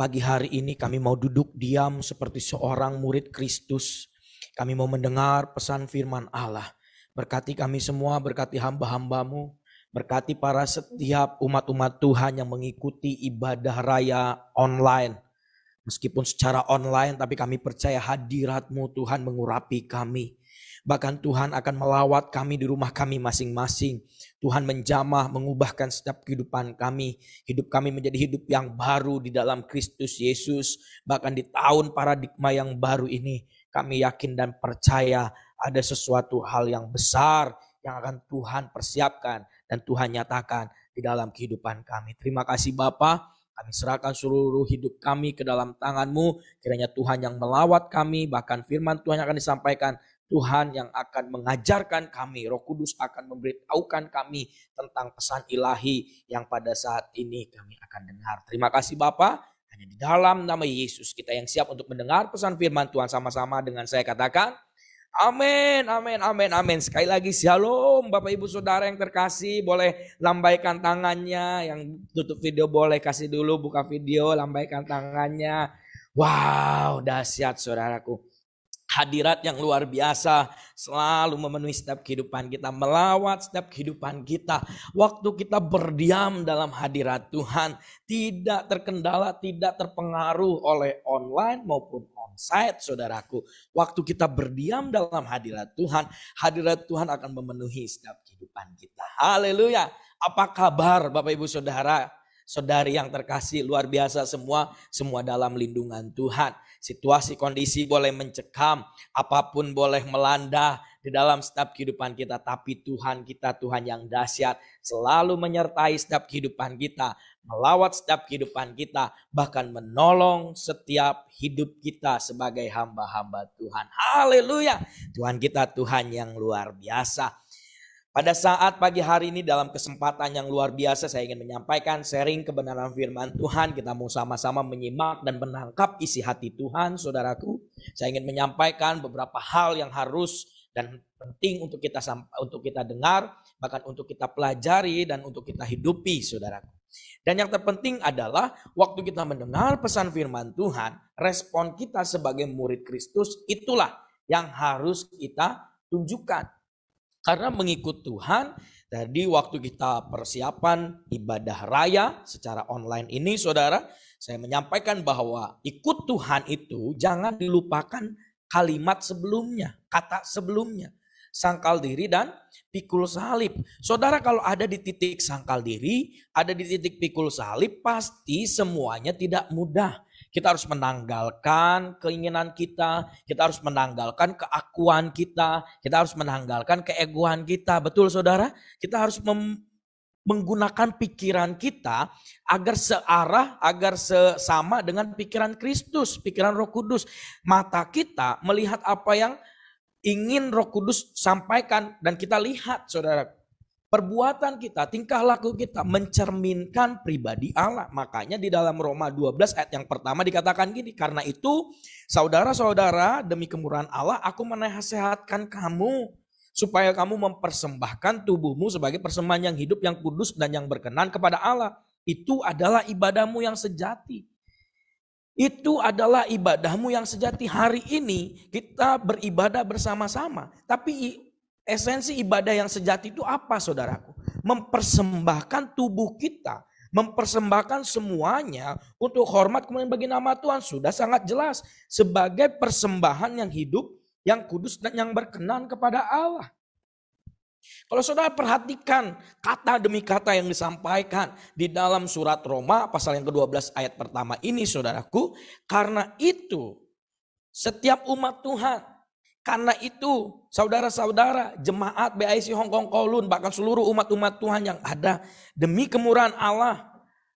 Pagi hari ini kami mau duduk diam seperti seorang murid Kristus. Kami mau mendengar pesan firman Allah. Berkati kami semua, berkati hamba-hambamu. Berkati para setiap umat-umat Tuhan yang mengikuti ibadah raya online. Meskipun secara online, tapi kami percaya hadirat-Mu Tuhan mengurapi kami. Bahkan Tuhan akan melawat kami di rumah kami masing-masing. Tuhan menjamah, mengubahkan setiap kehidupan kami. Hidup kami menjadi hidup yang baru di dalam Kristus Yesus. Bahkan di tahun paradigma yang baru ini, kami yakin dan percaya ada sesuatu hal yang besar yang akan Tuhan persiapkan dan Tuhan nyatakan di dalam kehidupan kami. Terima kasih Bapa. Kami serahkan seluruh hidup kami ke dalam tangan-Mu. Kiranya Tuhan yang melawat kami, bahkan firman Tuhan yang akan disampaikan, Tuhan yang akan mengajarkan kami, Roh Kudus akan memberitahukan kami tentang pesan ilahi yang pada saat ini kami akan dengar. Terima kasih Bapa. Hanya di dalam nama Yesus kita yang siap untuk mendengar pesan firman Tuhan sama-sama dengan saya katakan, amin, amin, amin, amin. Sekali lagi shalom Bapak Ibu Saudara yang terkasih. Boleh lambaikan tangannya. Yang tutup video boleh kasih dulu buka video, lambaikan tangannya. Wow, dahsyat saudaraku. Hadirat yang luar biasa selalu memenuhi setiap kehidupan kita, melawat setiap kehidupan kita. Waktu kita berdiam dalam hadirat Tuhan, tidak terkendala, tidak terpengaruh oleh online maupun onsite saudaraku. Waktu kita berdiam dalam hadirat Tuhan akan memenuhi setiap kehidupan kita. Haleluya. Apa kabar Bapak Ibu Saudara? Saudari yang terkasih, luar biasa semua dalam lindungan Tuhan. Situasi kondisi boleh mencekam, apapun boleh melanda di dalam setiap kehidupan kita. Tapi Tuhan kita Tuhan yang dahsyat, selalu menyertai setiap kehidupan kita, melawat setiap kehidupan kita, bahkan menolong setiap hidup kita sebagai hamba-hamba Tuhan. Haleluya, Tuhan kita Tuhan yang luar biasa. Pada saat pagi hari ini dalam kesempatan yang luar biasa saya ingin menyampaikan sharing kebenaran firman Tuhan. Kita mau sama-sama menyimak dan menangkap isi hati Tuhan saudaraku. Saya ingin menyampaikan beberapa hal yang harus dan penting untuk kita dengar, bahkan untuk kita pelajari dan untuk kita hidupi saudaraku. Dan yang terpenting adalah waktu kita mendengar pesan firman Tuhan, respon kita sebagai murid Kristus itulah yang harus kita tunjukkan. Karena mengikut Tuhan, tadi waktu kita persiapan ibadah raya secara online ini saudara, saya menyampaikan bahwa ikut Tuhan itu jangan dilupakan kalimat sebelumnya, kata sebelumnya. Sangkal diri dan pikul salib. Saudara kalau ada di titik sangkal diri, ada di titik pikul salib, pasti semuanya tidak mudah. Kita harus menanggalkan keinginan kita harus menanggalkan keakuan kita harus menanggalkan keegoan kita. Betul saudara? Kita harus menggunakan pikiran kita agar searah, agar sesama dengan pikiran Kristus, pikiran Roh Kudus. Mata kita melihat apa yang ingin Roh Kudus sampaikan dan kita lihat saudara. Perbuatan kita, tingkah laku kita mencerminkan pribadi Allah. Makanya di dalam Roma 12 ayat yang pertama dikatakan gini. Karena itu saudara-saudara demi kemurahan Allah aku menasehatkan kamu. Supaya kamu mempersembahkan tubuhmu sebagai persembahan yang hidup, yang kudus dan yang berkenan kepada Allah. Itu adalah ibadahmu yang sejati. Itu adalah ibadahmu yang sejati. Hari ini kita beribadah bersama-sama. Tapi esensi ibadah yang sejati itu apa saudaraku? Mempersembahkan tubuh kita, mempersembahkan semuanya untuk hormat kemuliaan bagi nama Tuhan. Sudah sangat jelas sebagai persembahan yang hidup, yang kudus dan yang berkenan kepada Allah. Kalau saudara perhatikan kata demi kata yang disampaikan di dalam surat Roma pasal yang ke-12 ayat pertama ini saudaraku. Karena itu setiap umat Tuhan, karena itu saudara-saudara jemaat BIC Hong Kong Kowloon, bahkan seluruh umat-umat Tuhan yang ada, demi kemurahan Allah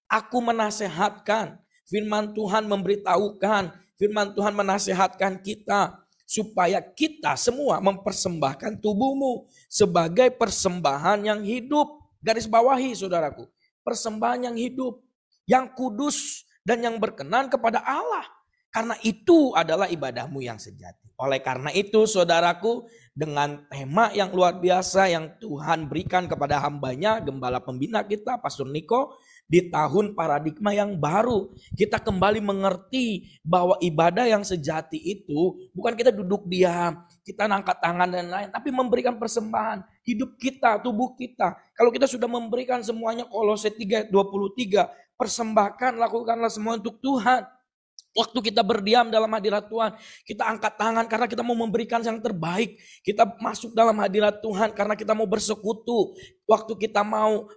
aku menasehatkan, firman Tuhan memberitahukan, firman Tuhan menasehatkan kita supaya kita semua mempersembahkan tubuhmu sebagai persembahan yang hidup. Garis bawahi saudaraku, persembahan yang hidup, yang kudus dan yang berkenan kepada Allah. Karena itu adalah ibadahmu yang sejati. Oleh karena itu saudaraku, dengan tema yang luar biasa yang Tuhan berikan kepada hambanya, gembala pembina kita, Pastor Niko, Di tahun paradigma yang baru, kita kembali mengerti bahwa ibadah yang sejati itu bukan kita duduk diam, kita angkat tangan dan lain, tapi memberikan persembahan hidup kita, tubuh kita. Kalau kita sudah memberikan semuanya, Kolose 3 ayat 23, persembahkan, lakukanlah semua untuk Tuhan. Waktu kita berdiam dalam hadirat Tuhan, kita angkat tangan karena kita mau memberikan yang terbaik. Kita masuk dalam hadirat Tuhan karena kita mau bersekutu. Waktu kita mau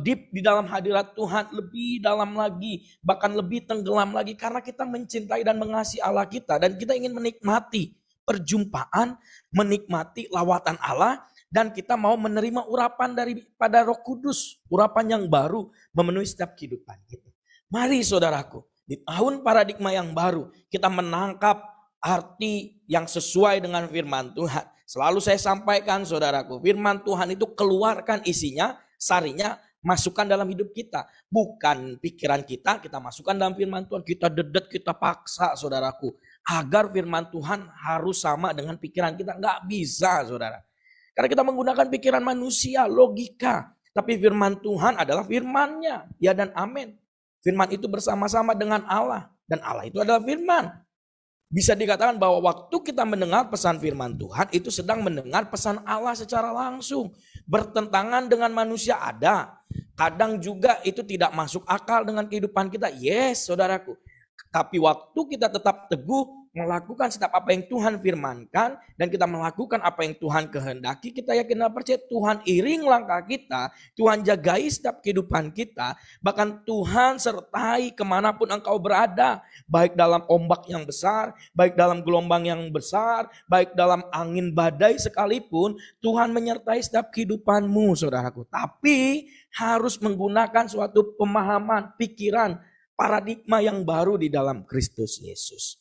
deep di dalam hadirat Tuhan, lebih dalam lagi, bahkan lebih tenggelam lagi. Karena kita mencintai dan mengasihi Allah kita. Dan kita ingin menikmati perjumpaan, menikmati lawatan Allah. Dan kita mau menerima urapan daripada Roh Kudus. Urapan yang baru memenuhi setiap kehidupan kita. Mari saudaraku, di tahun paradigma yang baru, kita menangkap arti yang sesuai dengan firman Tuhan. Selalu saya sampaikan saudaraku, firman Tuhan itu keluarkan isinya, sarinya, masukkan dalam hidup kita. Bukan pikiran kita masukkan dalam firman Tuhan. Kita dedet, kita paksa saudaraku. Agar firman Tuhan harus sama dengan pikiran kita. Nggak bisa saudara. Karena kita menggunakan pikiran manusia, logika. Tapi firman Tuhan adalah firman-Nya. Ya dan amin. Firman itu bersama-sama dengan Allah. Dan Allah itu adalah firman. Bisa dikatakan bahwa waktu kita mendengar pesan firman Tuhan, itu sedang mendengar pesan Allah secara langsung. Bertentangan dengan manusia ada. Kadang juga itu tidak masuk akal dengan kehidupan kita. Yes, saudaraku. Tapi waktu kita tetap teguh melakukan setiap apa yang Tuhan firmankan, dan kita melakukan apa yang Tuhan kehendaki, kita yakin dan percaya Tuhan iring langkah kita, Tuhan jagai setiap kehidupan kita, bahkan Tuhan sertai kemanapun engkau berada, baik dalam ombak yang besar, baik dalam gelombang yang besar, baik dalam angin badai sekalipun, Tuhan menyertai setiap kehidupanmu saudaraku. Tapi harus menggunakan suatu pemahaman, pikiran, paradigma yang baru di dalam Kristus Yesus.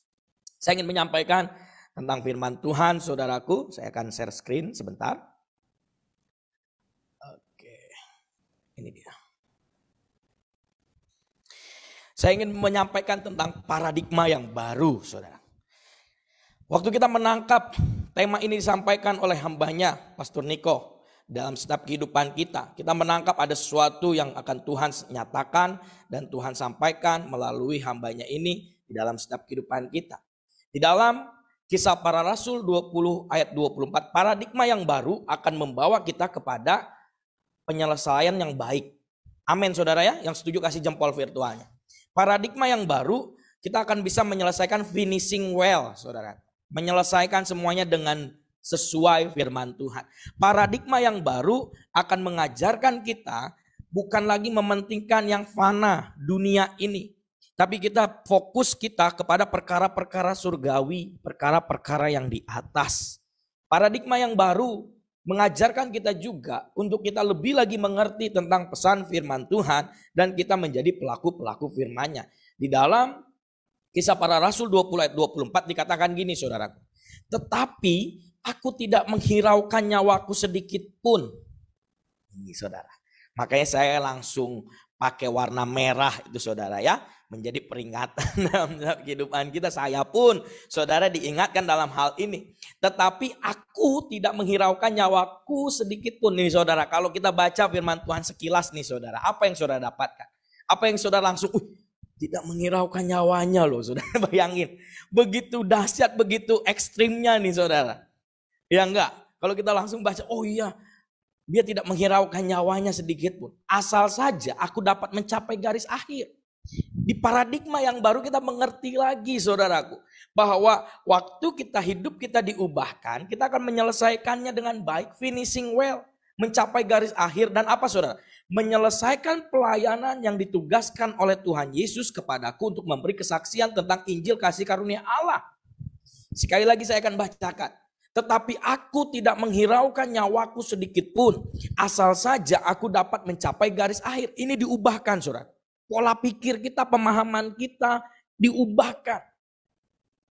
Saya ingin menyampaikan tentang firman Tuhan saudaraku. Saya akan share screen sebentar. Oke, ini dia. Saya ingin menyampaikan tentang paradigma yang baru saudara. Waktu kita menangkap tema ini disampaikan oleh hambanya Pastor Niko. Dalam setiap kehidupan kita menangkap ada sesuatu yang akan Tuhan nyatakan dan Tuhan sampaikan melalui hambanya ini di dalam setiap kehidupan kita. Di dalam Kisah Para Rasul 20 ayat 24, paradigma yang baru akan membawa kita kepada penyelesaian yang baik. Amin saudara ya, yang setuju kasih jempol virtualnya. Paradigma yang baru, kita akan bisa menyelesaikan finishing well saudara. Menyelesaikan semuanya dengan sesuai firman Tuhan. Paradigma yang baru akan mengajarkan kita bukan lagi mementingkan yang fana dunia ini. Tapi kita fokus kita kepada perkara-perkara surgawi, perkara-perkara yang di atas. Paradigma yang baru mengajarkan kita juga untuk kita lebih lagi mengerti tentang pesan firman Tuhan dan kita menjadi pelaku-pelaku firman-Nya. Di dalam Kisah Para Rasul 20 ayat 24 dikatakan gini saudaraku. Tetapi aku tidak menghiraukan nyawaku sedikit pun. Ini saudara. Makanya saya langsung pakai warna merah itu saudara ya. Menjadi peringatan dalam kehidupan kita. Saya pun saudara diingatkan dalam hal ini. Tetapi aku tidak menghiraukan nyawaku sedikit pun. Nih saudara, kalau kita baca firman Tuhan sekilas nih saudara. Apa yang saudara dapatkan? Apa yang saudara langsung, tidak menghiraukan nyawanya loh saudara. Bayangin. Begitu dahsyat, begitu ekstrimnya nih saudara. Ya enggak? Kalau kita langsung baca, oh iya. Dia tidak menghiraukan nyawanya sedikit pun. Asal saja aku dapat mencapai garis akhir. Di paradigma yang baru kita mengerti lagi saudaraku. Bahwa waktu kita hidup kita diubahkan. Kita akan menyelesaikannya dengan baik. Finishing well. Mencapai garis akhir. Dan apa saudara? Menyelesaikan pelayanan yang ditugaskan oleh Tuhan Yesus kepadaku. Untuk memberi kesaksian tentang Injil kasih karunia Allah. Sekali lagi saya akan bacakan. Tetapi aku tidak menghiraukan nyawaku sedikit pun. Asal saja aku dapat mencapai garis akhir. Ini diubahkan saudara. Pola pikir kita, pemahaman kita diubahkan.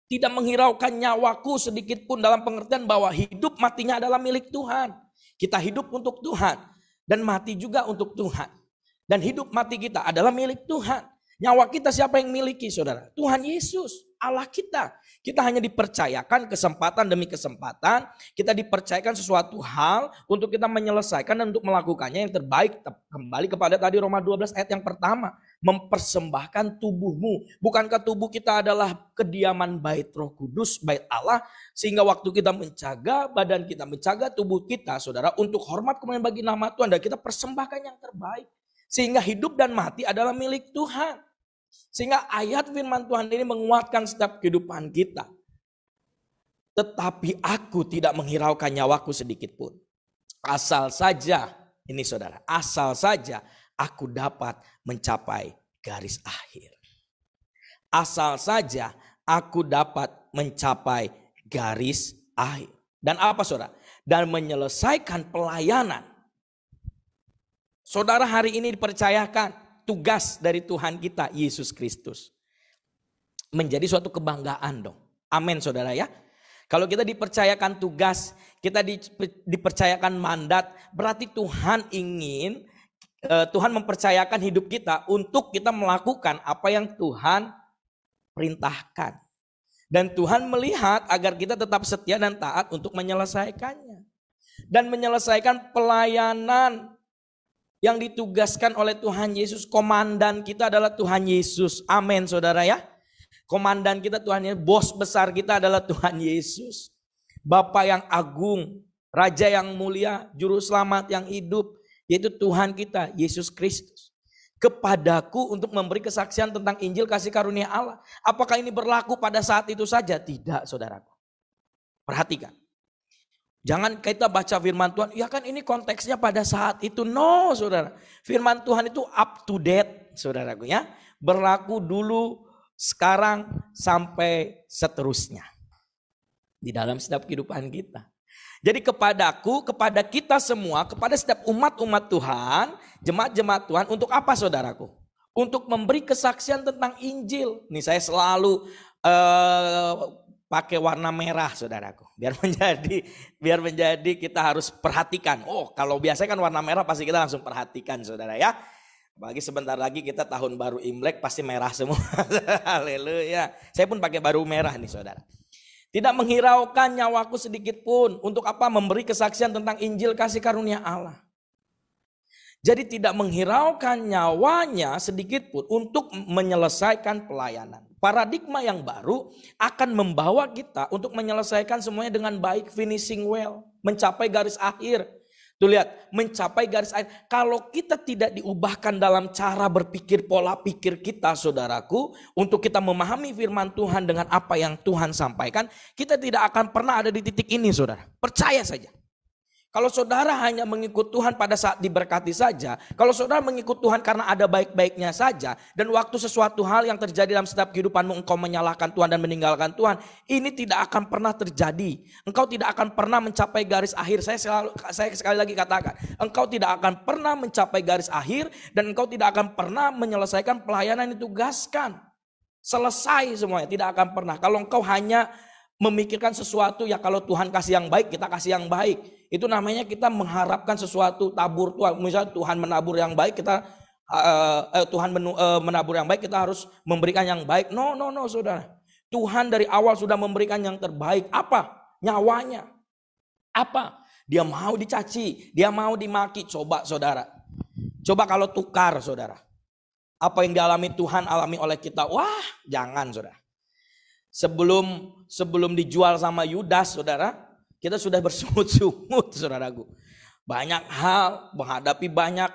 Tidak menghiraukan nyawaku sedikit pun dalam pengertian bahwa hidup matinya adalah milik Tuhan. Kita hidup untuk Tuhan dan mati juga untuk Tuhan. Dan hidup mati kita adalah milik Tuhan. Nyawa kita siapa yang miliki saudara? Tuhan Yesus. Allah kita. Kita hanya dipercayakan kesempatan demi kesempatan. Kita dipercayakan sesuatu hal untuk kita menyelesaikan dan untuk melakukannya yang terbaik. Kembali kepada tadi Roma 12 ayat yang pertama. Mempersembahkan tubuhmu. Bukankah tubuh kita adalah kediaman bait Roh Kudus, bait Allah. Sehingga waktu kita menjaga badan kita, menjaga tubuh kita, saudara, untuk hormat kemuliaan bagi nama Tuhan. Dan kita persembahkan yang terbaik. Sehingga hidup dan mati adalah milik Tuhan. Sehingga ayat firman Tuhan ini menguatkan setiap kehidupan kita. Tetapi aku tidak menghiraukan nyawaku sedikit pun. Asal saja, ini saudara, asal saja aku dapat mencapai garis akhir. Asal saja aku dapat mencapai garis akhir. Dan apa saudara? Dan menyelesaikan pelayanan. Saudara hari ini dipercayakan tugas dari Tuhan kita, Yesus Kristus. Menjadi suatu kebanggaan dong. Amin saudara ya. Kalau kita dipercayakan tugas, kita dipercayakan mandat, berarti Tuhan ingin, Tuhan mempercayakan hidup kita untuk kita melakukan apa yang Tuhan perintahkan. Dan Tuhan melihat agar kita tetap setia dan taat untuk menyelesaikannya. Dan menyelesaikan pelayanan yang ditugaskan oleh Tuhan Yesus. Komandan kita adalah Tuhan Yesus. Amin saudara ya. Komandan kita Tuhan Yesus. Bos besar kita adalah Tuhan Yesus. Bapa yang agung. Raja yang mulia. Juru selamat yang hidup. Yaitu Tuhan kita Yesus Kristus. Kepadaku untuk memberi kesaksian tentang Injil kasih karunia Allah. Apakah ini berlaku pada saat itu saja? Tidak saudaraku. Perhatikan. Jangan kita baca firman Tuhan, ya kan ini konteksnya pada saat itu. No saudara, firman Tuhan itu up to date saudaraku ya. Berlaku dulu, sekarang, sampai seterusnya. Di dalam setiap kehidupan kita. Jadi kepadaku, kepada kita semua, kepada setiap umat-umat Tuhan, jemaat-jemaat Tuhan, untuk apa saudaraku? Untuk memberi kesaksian tentang Injil. Nih saya selalu pakai warna merah saudaraku. Biar menjadi kita harus perhatikan. Oh kalau biasanya kan warna merah pasti kita langsung perhatikan saudara ya. Apalagi sebentar lagi kita tahun baru Imlek pasti merah semua. Haleluya. Saya pun pakai baru merah nih saudara. Tidak menghiraukan nyawaku sedikit pun. Untuk apa? Memberi kesaksian tentang Injil kasih karunia Allah. Jadi tidak menghiraukan nyawanya sedikit pun untuk menyelesaikan pelayanan. Paradigma yang baru akan membawa kita untuk menyelesaikan semuanya dengan baik, finishing well, mencapai garis akhir. Tuh lihat, mencapai garis akhir. Kalau kita tidak diubahkan dalam cara berpikir, pola pikir kita saudaraku, untuk kita memahami firman Tuhan dengan apa yang Tuhan sampaikan, kita tidak akan pernah ada di titik ini saudara. Percaya saja. Kalau saudara hanya mengikut Tuhan pada saat diberkati saja, kalau saudara mengikut Tuhan karena ada baik-baiknya saja, dan waktu sesuatu hal yang terjadi dalam setiap kehidupanmu engkau menyalahkan Tuhan dan meninggalkan Tuhan, ini tidak akan pernah terjadi. Engkau tidak akan pernah mencapai garis akhir. Saya sekali lagi katakan, engkau tidak akan pernah mencapai garis akhir dan engkau tidak akan pernah menyelesaikan pelayanan yang ditugaskan. Selesai semuanya, tidak akan pernah. Kalau engkau hanya memikirkan sesuatu, ya kalau Tuhan kasih yang baik, kita kasih yang baik. Itu namanya kita mengharapkan sesuatu tabur Tuhan. Misalnya Tuhan menabur yang baik, kita menabur yang baik, kita harus memberikan yang baik. No saudara. Tuhan dari awal sudah memberikan yang terbaik. Apa? Nyawanya. Apa? Dia mau dicaci, dia mau dimaki. Coba saudara. Coba kalau tukar saudara. Apa yang dialami Tuhan alami oleh kita. Wah jangan saudara. Sebelum dijual sama Yudas saudara, kita sudah bersungut-sungut saudaraku. Banyak hal, menghadapi banyak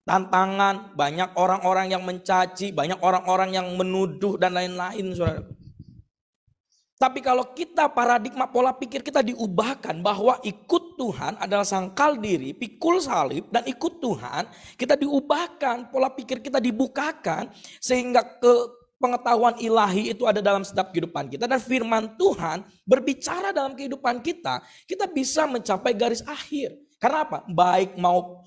tantangan, banyak orang-orang yang mencaci, banyak orang-orang yang menuduh dan lain-lain saudaraku. Tapi kalau kita paradigma pola pikir kita diubahkan bahwa ikut Tuhan adalah sangkal diri, pikul salib dan ikut Tuhan, kita diubahkan, pola pikir kita dibukakan sehingga pengetahuan ilahi itu ada dalam setiap kehidupan kita. Dan firman Tuhan berbicara dalam kehidupan kita. Kita bisa mencapai garis akhir. Karena apa? Baik mau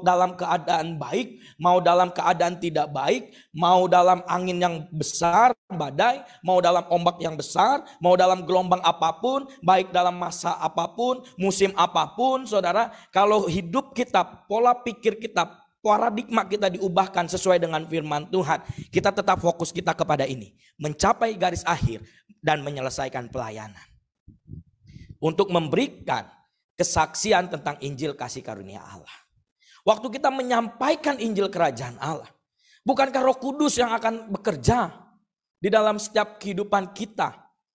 dalam keadaan baik, mau dalam keadaan tidak baik, mau dalam angin yang besar, badai, mau dalam ombak yang besar, mau dalam gelombang apapun, baik dalam masa apapun, musim apapun, saudara. Kalau hidup kita, pola pikir kita, paradigma kita diubahkan sesuai dengan firman Tuhan, kita tetap fokus kita kepada ini, mencapai garis akhir dan menyelesaikan pelayanan. Untuk memberikan kesaksian tentang Injil kasih karunia Allah. Waktu kita menyampaikan Injil kerajaan Allah, bukankah Roh Kudus yang akan bekerja di dalam setiap kehidupan kita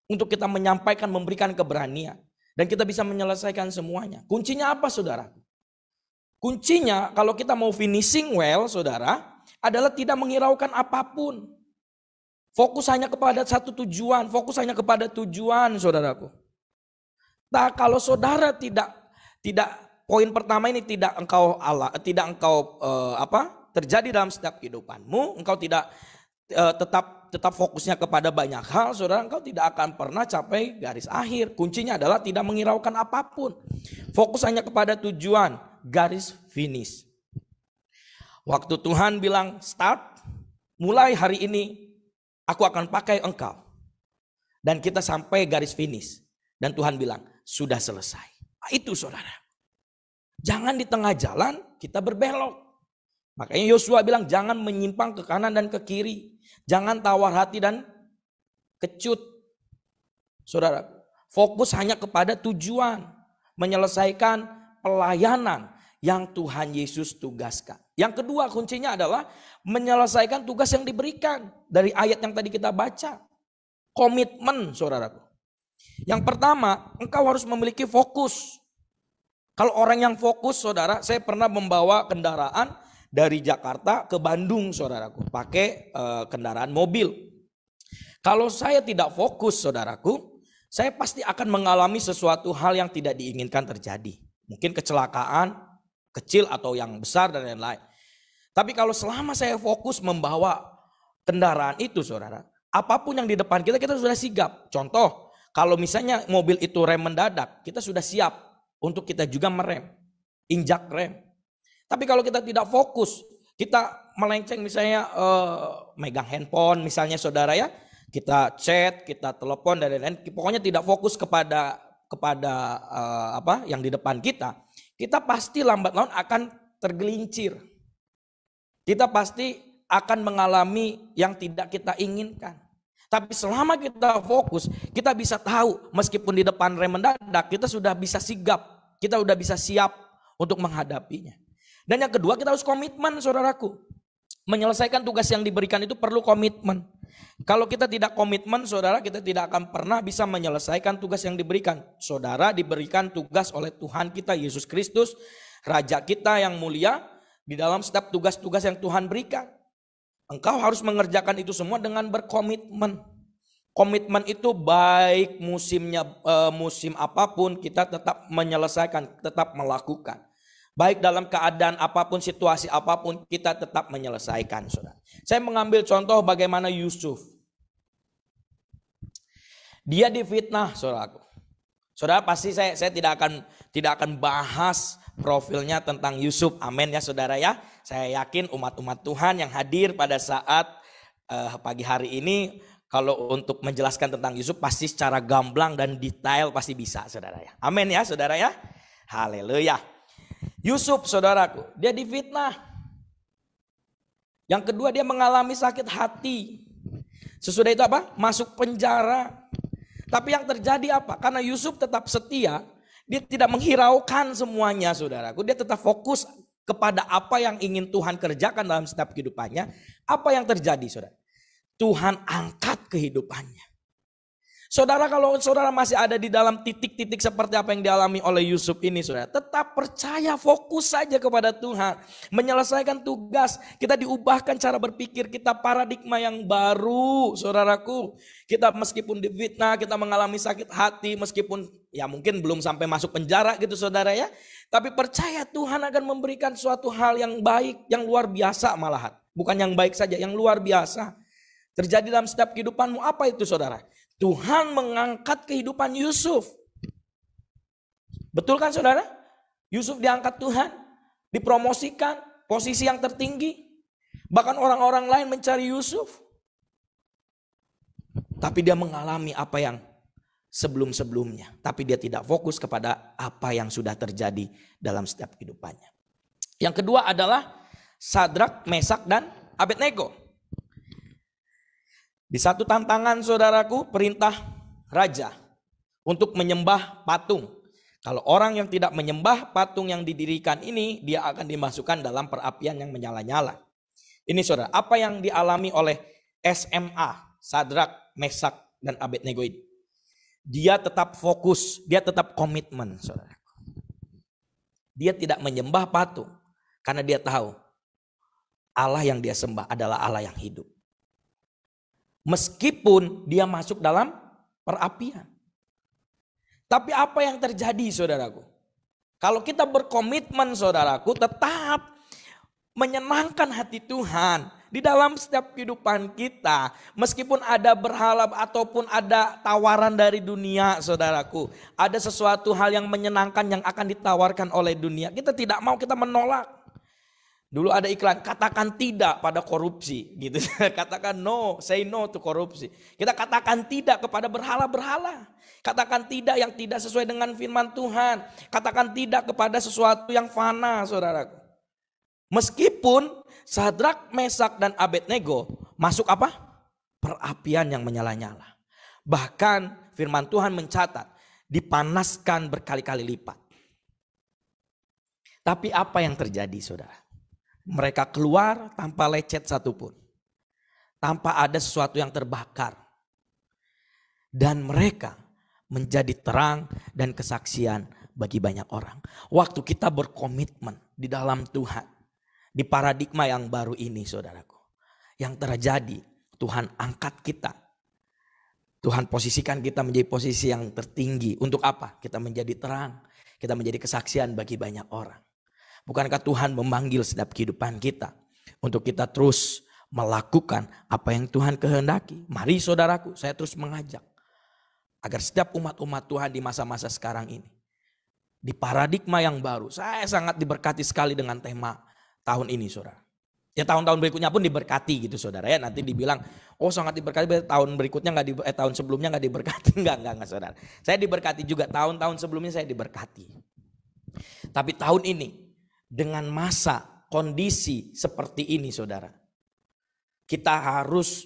untuk kita menyampaikan, memberikan keberanian, dan kita bisa menyelesaikan semuanya. Kuncinya apa, saudara? Kuncinya kalau kita mau finishing well, saudara, adalah tidak menghiraukan apapun. Fokus hanya kepada satu tujuan, fokus hanya kepada tujuan, saudaraku. Nah, kalau saudara tidak poin pertama ini tidak engkau terjadi dalam setiap kehidupanmu, engkau tidak tetap fokusnya kepada banyak hal, saudara, engkau tidak akan pernah capai garis akhir. Kuncinya adalah tidak menghiraukan apapun. Fokus hanya kepada tujuan, garis finish. Waktu Tuhan bilang start, mulai hari ini aku akan pakai engkau. Dan kita sampai garis finish. Dan Tuhan bilang sudah selesai. Nah, itu saudara. Jangan di tengah jalan kita berbelok. Makanya Yosua bilang jangan menyimpang ke kanan dan ke kiri. Jangan tawar hati dan kecut. Saudara, fokus hanya kepada tujuan. Menyelesaikan pelayanan yang Tuhan Yesus tugaskan. Yang kedua kuncinya adalah menyelesaikan tugas yang diberikan. Dari ayat yang tadi kita baca. Komitmen, saudaraku. Yang pertama, engkau harus memiliki fokus. Kalau orang yang fokus, saudara, saya pernah membawa kendaraan dari Jakarta ke Bandung, saudaraku, pakai kendaraan mobil. Kalau saya tidak fokus, saudaraku, saya pasti akan mengalami sesuatu hal yang tidak diinginkan terjadi. Mungkin kecelakaan kecil atau yang besar dan lain-lain. Tapi kalau selama saya fokus membawa kendaraan itu, saudara, apapun yang di depan kita sudah sigap. Contoh, kalau misalnya mobil itu rem mendadak, kita sudah siap untuk kita juga merem, injak rem. Tapi kalau kita tidak fokus, kita melenceng misalnya megang handphone misalnya, saudara ya, kita chat, kita telepon dan lain-lain, pokoknya tidak fokus kepada apa yang di depan kita pasti lambat laun akan tergelincir. Kita pasti akan mengalami yang tidak kita inginkan. Tapi selama kita fokus, kita bisa tahu meskipun di depan rem mendadak, kita sudah bisa sigap, kita sudah bisa siap untuk menghadapinya. Dan yang kedua, kita harus komitmen, saudaraku. Menyelesaikan tugas yang diberikan itu perlu komitmen. Kalau kita tidak komitmen, saudara, kita tidak akan pernah bisa menyelesaikan tugas yang diberikan. Saudara diberikan tugas oleh Tuhan kita, Yesus Kristus, Raja kita yang mulia, di dalam setiap tugas-tugas yang Tuhan berikan. Engkau harus mengerjakan itu semua dengan berkomitmen. Komitmen itu baik musim apapun, kita tetap menyelesaikan, tetap melakukan. Baik dalam keadaan apapun, situasi apapun, kita tetap menyelesaikan, saudara. Saya mengambil contoh bagaimana Yusuf. Dia difitnah, saudaraku. Saudara, pasti saya tidak akan bahas profilnya tentang Yusuf. Amin ya, saudara ya. Saya yakin umat-umat Tuhan yang hadir pada saat pagi hari ini, kalau untuk menjelaskan tentang Yusuf pasti secara gamblang dan detail pasti bisa, saudara ya. Amin ya, saudara ya. Haleluya. Yusuf, saudaraku, dia difitnah. Yang kedua, dia mengalami sakit hati. Sesudah itu apa? Masuk penjara. Tapi yang terjadi apa? Karena Yusuf tetap setia, dia tidak menghiraukan semuanya, saudaraku. Dia tetap fokus kepada apa yang ingin Tuhan kerjakan dalam setiap kehidupannya. Apa yang terjadi, saudara? Tuhan angkat kehidupannya. Saudara, kalau saudara masih ada di dalam titik-titik seperti apa yang dialami oleh Yusuf ini, saudara, tetap percaya, fokus saja kepada Tuhan. Menyelesaikan tugas, kita diubahkan cara berpikir, kita paradigma yang baru, saudaraku. Kita meskipun difitnah, kita mengalami sakit hati, meskipun ya mungkin belum sampai masuk penjara gitu, saudara ya. Tapi percaya Tuhan akan memberikan suatu hal yang baik, yang luar biasa malahan. Bukan yang baik saja, yang luar biasa. Terjadi dalam setiap kehidupanmu. Apa itu, saudara? Tuhan mengangkat kehidupan Yusuf. Betul kan, saudara? Yusuf diangkat Tuhan, dipromosikan, posisi yang tertinggi. Bahkan orang-orang lain mencari Yusuf. Tapi dia mengalami apa yang sebelum-sebelumnya. Tapi dia tidak fokus kepada apa yang sudah terjadi dalam setiap kehidupannya. Yang kedua adalah Sadrak, Mesak, dan Abednego. Di satu tantangan saudaraku, perintah raja untuk menyembah patung. Kalau orang yang tidak menyembah patung yang didirikan ini, dia akan dimasukkan dalam perapian yang menyala-nyala. Ini saudara, apa yang dialami oleh SMA, Sadrak, Mesak, dan Abednego ini. Dia tetap fokus, dia tetap komitmen saudara. Dia tidak menyembah patung karena dia tahu Allah yang dia sembah adalah Allah yang hidup. Meskipun dia masuk dalam perapian. Tapi apa yang terjadi saudaraku? Kalau kita berkomitmen saudaraku, tetap menyenangkan hati Tuhan di dalam setiap kehidupan kita. Meskipun ada berhala ataupun ada tawaran dari dunia saudaraku. Ada sesuatu hal yang menyenangkan yang akan ditawarkan oleh dunia. Kita tidak mau, kita menolak. Dulu ada iklan, katakan tidak pada korupsi gitu. Katakan no, say no to korupsi. Kita katakan tidak kepada berhala-berhala. Katakan tidak yang tidak sesuai dengan firman Tuhan. Katakan tidak kepada sesuatu yang fana saudaraku. Meskipun Sadrak, Mesak, dan Abednego masuk apa? Perapian yang menyala-nyala. Bahkan firman Tuhan mencatat, dipanaskan berkali-kali lipat. Tapi apa yang terjadi saudara? Mereka keluar tanpa lecet satupun. Tanpa ada sesuatu yang terbakar. Dan mereka menjadi terang dan kesaksian bagi banyak orang. Waktu kita berkomitmen di dalam Tuhan. Di paradigma yang baru ini saudaraku. Yang terjadi, Tuhan angkat kita. Tuhan posisikan kita menjadi posisi yang tertinggi. Untuk apa? Kita menjadi terang. Kita menjadi kesaksian bagi banyak orang. Bukankah Tuhan memanggil setiap kehidupan kita untuk kita terus melakukan apa yang Tuhan kehendaki? Mari saudaraku, saya terus mengajak agar setiap umat-umat Tuhan di masa-masa sekarang ini, di paradigma yang baru, saya sangat diberkati sekali dengan tema tahun ini saudara. Ya tahun-tahun berikutnya pun diberkati gitu saudara ya. Nanti dibilang, oh sangat diberkati, tahun berikutnya tahun sebelumnya nggak diberkati. Enggak saudara. Saya diberkati juga, tahun-tahun sebelumnya saya diberkati. Tapi tahun ini, dengan masa kondisi seperti ini saudara, kita harus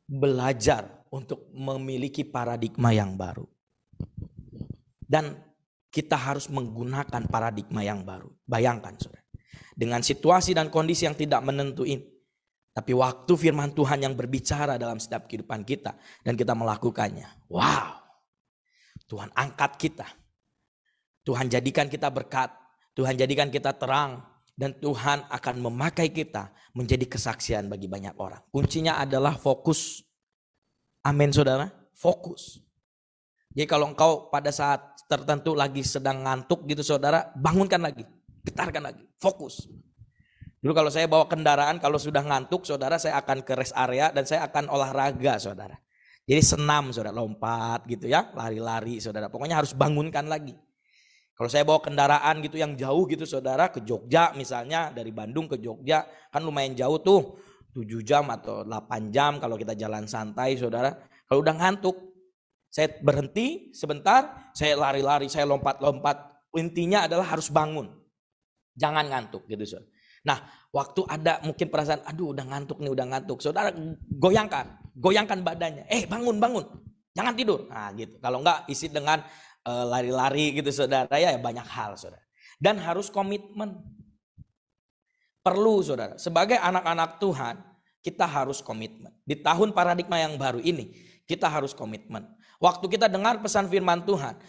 belajar untuk memiliki paradigma yang baru. Dan kita harus menggunakan paradigma yang baru. Bayangkan saudara, dengan situasi dan kondisi yang tidak menentu ini, tapi waktu firman Tuhan yang berbicara dalam setiap kehidupan kita dan kita melakukannya. Wow, Tuhan angkat kita. Tuhan jadikan kita berkat. Tuhan jadikan kita terang dan Tuhan akan memakai kita menjadi kesaksian bagi banyak orang. Kuncinya adalah fokus. Amin saudara, fokus. Jadi kalau engkau pada saat tertentu lagi sedang ngantuk gitu saudara, bangunkan lagi, getarkan lagi, fokus. Dulu kalau saya bawa kendaraan, kalau sudah ngantuk saudara, saya akan ke rest area dan saya akan olahraga saudara. Jadi senam saudara, lompat gitu ya, lari-lari saudara. Pokoknya harus bangunkan lagi. Kalau saya bawa kendaraan gitu yang jauh gitu saudara, ke Jogja misalnya, dari Bandung ke Jogja kan lumayan jauh tuh, 7 jam atau 8 jam kalau kita jalan santai saudara. Kalau udah ngantuk, saya berhenti sebentar, saya lari-lari, saya lompat-lompat. Intinya adalah harus bangun, jangan ngantuk gitu saudara. Nah waktu ada mungkin perasaan, aduh udah ngantuk nih, udah ngantuk. Saudara goyangkan badannya, bangun, jangan tidur. Nah gitu, kalau enggak isi dengan lari-lari gitu saudara ya, banyak hal saudara. Dan harus komitmen. Perlu saudara, sebagai anak-anak Tuhan kita harus komitmen. Di tahun paradigma yang baru ini kita harus komitmen. Waktu kita dengar pesan firman Tuhan,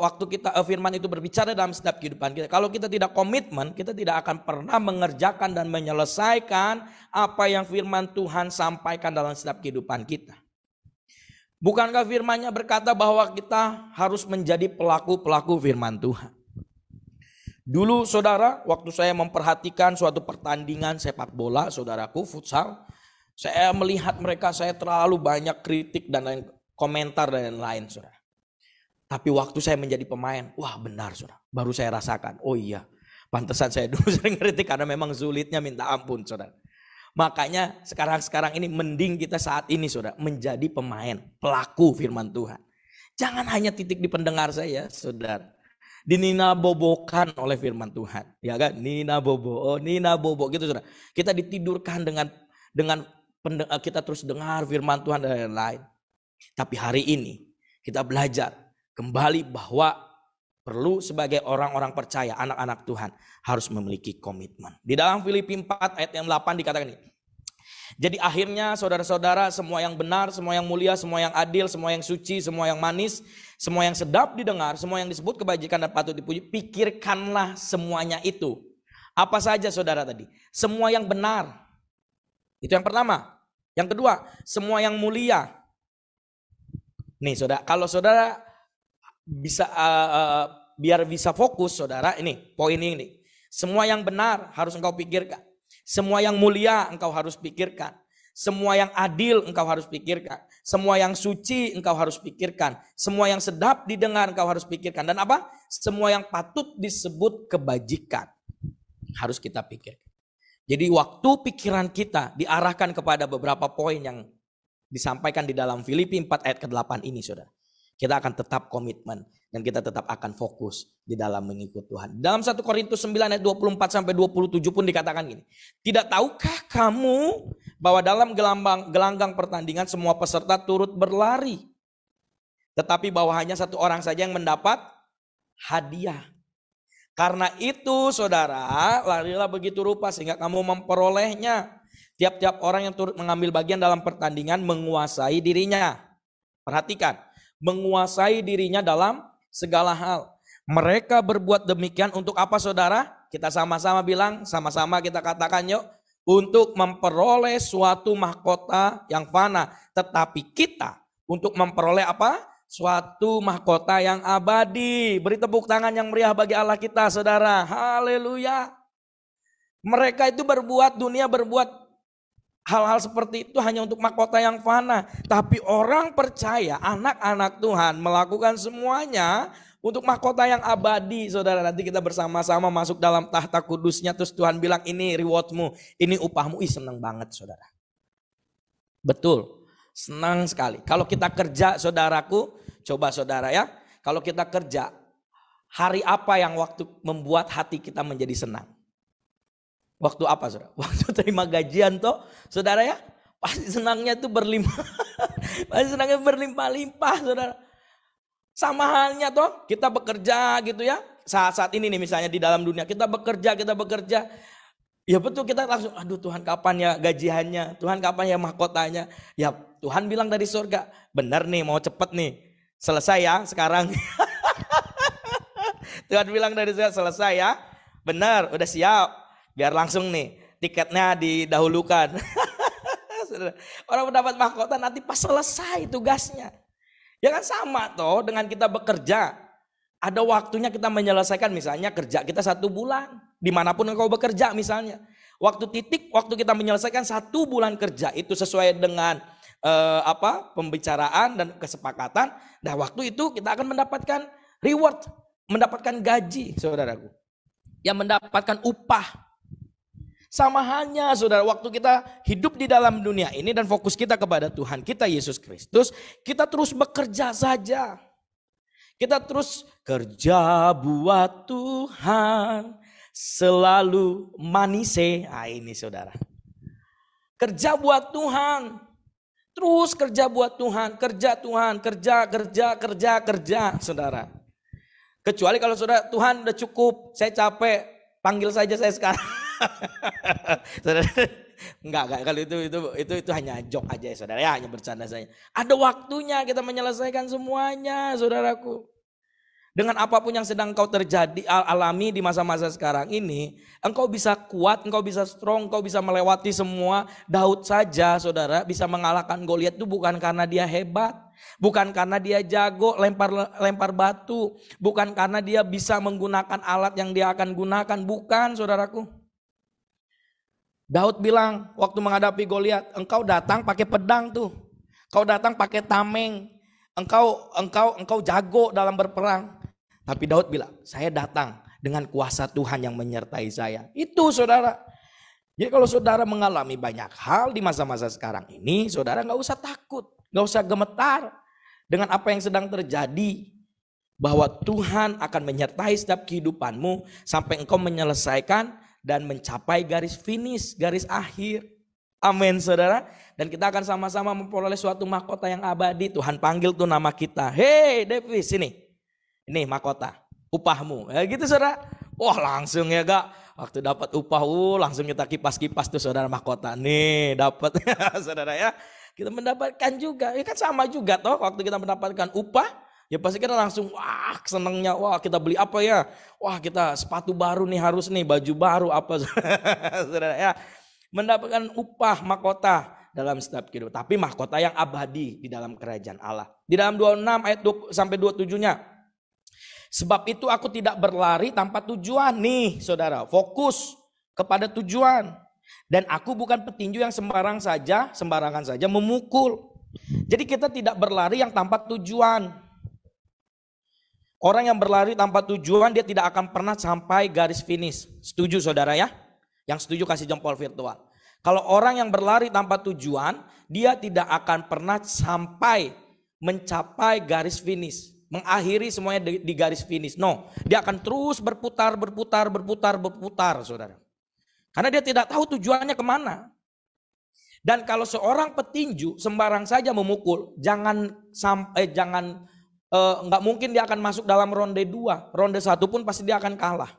waktu kita firman itu berbicara dalam setiap kehidupan kita, kalau kita tidak komitmen, kita tidak akan pernah mengerjakan dan menyelesaikan apa yang firman Tuhan sampaikan dalam setiap kehidupan kita. Bukankah firman-Nya berkata bahwa kita harus menjadi pelaku-pelaku firman Tuhan? Dulu saudara, waktu saya memperhatikan suatu pertandingan sepak bola, saudaraku, futsal, saya melihat mereka, saya terlalu banyak kritik dan komentar dan lain-lain saudara. Tapi waktu saya menjadi pemain, wah benar saudara, baru saya rasakan, oh iya, pantesan saya dulu sering kritik karena memang sulitnya minta ampun saudara. Makanya sekarang ini mending kita saat ini saudara menjadi pemain, pelaku firman Tuhan. Jangan hanya titik di pendengar saya saudara. Dininabobokan oleh firman Tuhan, ya kan? Nina bobo gitu saudara. Kita ditidurkan dengan kita terus dengar firman Tuhan dan lain-lain. Tapi hari ini kita belajar kembali bahwa perlu sebagai orang-orang percaya, anak-anak Tuhan harus memiliki komitmen. Di dalam Filipi 4 ayat yang 8 dikatakan ini. Jadi akhirnya saudara-saudara, semua yang benar, semua yang mulia, semua yang adil, semua yang suci, semua yang manis, semua yang sedap didengar, semua yang disebut kebajikan dan patut dipuji, pikirkanlah semuanya itu. Apa saja saudara tadi? Semua yang benar. Itu yang pertama. Yang kedua, semua yang mulia. Nih saudara, kalau saudara bisa biar bisa fokus saudara, ini poin ini. Semua yang benar harus engkau pikirkan. Semua yang mulia engkau harus pikirkan. Semua yang adil engkau harus pikirkan. Semua yang suci engkau harus pikirkan. Semua yang sedap didengar engkau harus pikirkan. Dan apa? Semua yang patut disebut kebajikan harus kita pikirkan. Jadi waktu pikiran kita diarahkan kepada beberapa poin yang disampaikan di dalam Filipi 4 ayat ke-8 ini saudara. Kita akan tetap komitmen dan kita tetap akan fokus di dalam mengikut Tuhan. Dalam 1 Korintus 9 ayat 24 sampai 27 pun dikatakan gini. Tidak tahukah kamu bahwa dalam gelanggang pertandingan semua peserta turut berlari. Tetapi bahwa hanya satu orang saja yang mendapat hadiah. Karena itu saudara, larilah begitu rupa sehingga kamu memperolehnya. Tiap-tiap orang yang turut mengambil bagian dalam pertandingan menguasai dirinya. Perhatikan. Menguasai dirinya dalam segala hal. Mereka berbuat demikian untuk apa saudara? Kita sama-sama bilang, sama-sama kita katakan yuk. Untuk memperoleh suatu mahkota yang fana. Tetapi kita untuk memperoleh apa? Suatu mahkota yang abadi. Beri tepuk tangan yang meriah bagi Allah kita saudara. Haleluya. Mereka itu dunia berbuat hal-hal seperti itu hanya untuk mahkota yang fana. Tapi orang percaya, anak-anak Tuhan melakukan semuanya untuk mahkota yang abadi. Saudara, nanti kita bersama-sama masuk dalam tahta kudusnya. Terus Tuhan bilang ini rewardmu, ini upahmu. Senang banget saudara. Betul, senang sekali. Kalau kita kerja saudaraku, coba saudara ya. Kalau kita kerja, hari apa yang waktu membuat hati kita menjadi senang? Waktu apa saudara? Waktu terima gajian toh saudara ya. Pasti senangnya itu berlimpah. Pasti senangnya berlimpah-limpah saudara. Sama halnya toh kita bekerja gitu ya. Saat-saat ini nih misalnya di dalam dunia kita bekerja. Ya betul kita langsung aduh Tuhan kapan ya gajiannya. Tuhan kapan ya mahkotanya. Ya Tuhan bilang dari surga. Benar nih mau cepet nih. Selesai ya sekarang. Tuhan bilang dari surga selesai ya. Benar udah siap. Biar langsung nih tiketnya didahulukan. Orang mendapat mahkota nanti pas selesai tugasnya. Ya kan sama toh dengan kita bekerja. Ada waktunya kita menyelesaikan misalnya kerja kita 1 bulan. Dimanapun engkau bekerja misalnya. Waktu kita menyelesaikan 1 bulan kerja itu sesuai dengan pembicaraan dan kesepakatan. Nah waktu itu kita akan mendapatkan reward. Mendapatkan gaji saudaraku. Yang mendapatkan upah. Sama halnya saudara, waktu kita hidup di dalam dunia ini dan fokus kita kepada Tuhan kita Yesus Kristus, kita terus bekerja saja. Kita terus kerja buat Tuhan, selalu manise. Ini saudara. Kerja buat Tuhan. Terus kerja buat Tuhan, kerja, saudara. Kecuali kalau saudara, Tuhan udah cukup, saya capek, panggil saja saya sekarang. Saudara, enggak kalau itu hanya joke aja ya saudara ya, hanya bercanda saja. Ada waktunya kita menyelesaikan semuanya saudaraku. Dengan apapun yang sedang kau alami di masa-masa sekarang ini, engkau bisa kuat, engkau bisa strong, engkau bisa melewati semua. Daud saja saudara bisa mengalahkan Goliat itu bukan karena dia hebat, bukan karena dia jago lempar batu, bukan karena dia bisa menggunakan alat yang dia akan gunakan, bukan saudaraku. Daud bilang waktu menghadapi Goliat, engkau datang pakai pedang tuh. Engkau datang pakai tameng. Engkau jago dalam berperang. Tapi Daud bilang, saya datang dengan kuasa Tuhan yang menyertai saya. Itu saudara. Jadi kalau saudara mengalami banyak hal di masa-masa sekarang ini, saudara gak usah takut. Gak usah gemetar dengan apa yang sedang terjadi. bahwa Tuhan akan menyertai setiap kehidupanmu sampai engkau menyelesaikan dan mencapai garis finish, garis akhir. Amin saudara. Dan kita akan sama-sama memperoleh suatu mahkota yang abadi. Tuhan panggil tuh nama kita. Hei Davis, sini. Ini mahkota, upahmu. Ya gitu saudara. Wah langsung ya gak. Waktu dapat upah, langsung kita kipas-kipas tuh saudara mahkota. Nih dapat saudara ya. Kita mendapatkan juga. Ya kan sama juga toh waktu kita mendapatkan upah. Ya pasti kita langsung wah senangnya. Wah kita beli apa ya. Wah kita sepatu baru nih harus nih. Baju baru apa saudara ya. Mendapatkan upah mahkota dalam setiap kehidupan. Tapi mahkota yang abadi di dalam kerajaan Allah. Di dalam 26 ayat 20 sampai 27-nya. Sebab itu aku tidak berlari tanpa tujuan. Nih saudara, fokus kepada tujuan. Dan aku bukan petinju yang sembarangan saja memukul. Jadi kita tidak berlari yang tanpa tujuan. Orang yang berlari tanpa tujuan dia tidak akan pernah sampai garis finish. Setuju saudara ya? Yang setuju kasih jempol virtual. Kalau orang yang berlari tanpa tujuan, dia tidak akan pernah sampai mencapai garis finish. Mengakhiri semuanya di garis finish. No, dia akan terus berputar, saudara. Karena dia tidak tahu tujuannya kemana. Dan kalau seorang petinju sembarang saja memukul, nggak mungkin dia akan masuk dalam ronde 2. Ronde 1 pun pasti dia akan kalah.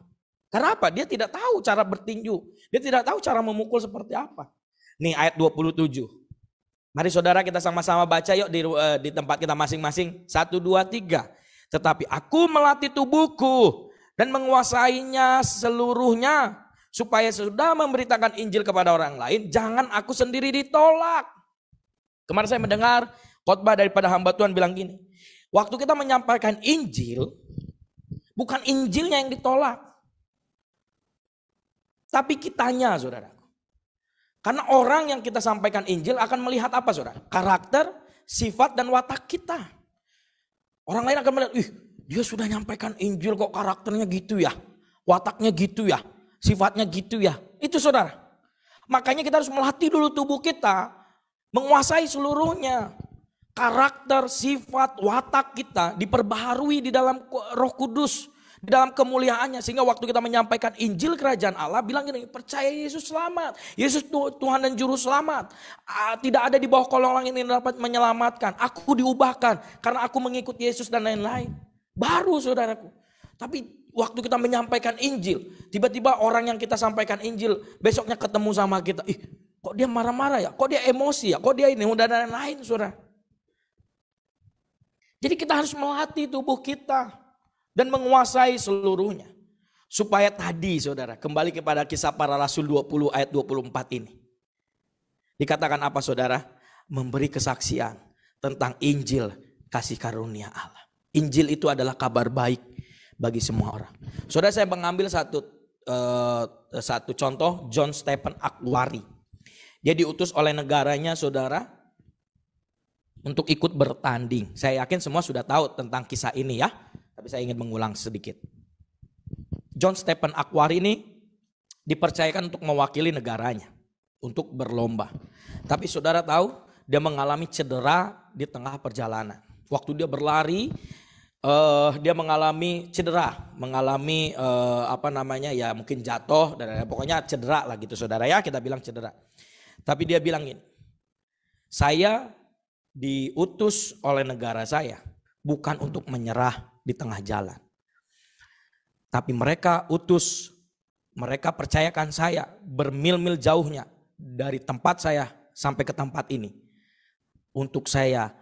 Karena apa? Dia tidak tahu cara bertinju. Dia tidak tahu cara memukul seperti apa. Nih ayat 27. Mari saudara kita sama-sama baca yuk di tempat kita masing-masing. 1, 2, 3. Tetapi aku melatih tubuhku dan menguasainya seluruhnya. Supaya sudah memberitakan Injil kepada orang lain. Jangan aku sendiri ditolak. Kemarin saya mendengar khotbah daripada hamba Tuhan bilang gini. Waktu kita menyampaikan Injil. Bukan Injilnya yang ditolak. Tapi kitanya saudara. Karena orang yang kita sampaikan Injil akan melihat apa saudara? Karakter, sifat dan watak kita. Orang lain akan melihat, dia sudah nyampaikan Injil kok karakternya gitu ya. Wataknya gitu ya. Sifatnya gitu ya. Itu saudara. Makanya kita harus melatih dulu tubuh kita. Menguasai seluruhnya. Karakter, sifat, watak kita diperbaharui di dalam Roh Kudus. Di dalam kemuliaannya. Sehingga waktu kita menyampaikan Injil kerajaan Allah. Bilang gini, percaya Yesus selamat. Yesus Tuhan dan Juru Selamat. Tidak ada di bawah kolong langit yang dapat menyelamatkan. Aku diubahkan. Karena aku mengikut Yesus dan lain-lain. Baru saudaraku. Tapi waktu kita menyampaikan Injil. Tiba-tiba orang yang kita sampaikan Injil. Besoknya ketemu sama kita. Kok dia marah-marah ya? Kok dia emosi ya? Kok dia ini? Udah dan lain-lain saudara. Jadi kita harus melatih tubuh kita. Dan menguasai seluruhnya. Supaya tadi saudara, kembali kepada kisah para rasul 20 ayat 24 ini. Dikatakan apa saudara? Memberi kesaksian tentang Injil kasih karunia Allah. Injil itu adalah kabar baik bagi semua orang. Saudara saya mengambil satu contoh, John Stephen Akhwari. Dia diutus oleh negaranya saudara untuk ikut bertanding. Saya yakin semua sudah tahu tentang kisah ini ya. Tapi saya ingin mengulang sedikit. John Stephen Akhwari ini dipercayakan untuk mewakili negaranya. Untuk berlomba. Tapi saudara tahu dia mengalami cedera di tengah perjalanan. Waktu dia berlari dia mengalami cedera. Mengalami mungkin jatuh. Pokoknya cedera lah gitu saudara ya. Kita bilang cedera. Tapi dia bilang gini. Saya diutus oleh negara saya. Bukan untuk menyerah di tengah jalan. Tapi mereka percayakan saya bermil-mil jauhnya dari tempat saya sampai ke tempat ini. Untuk saya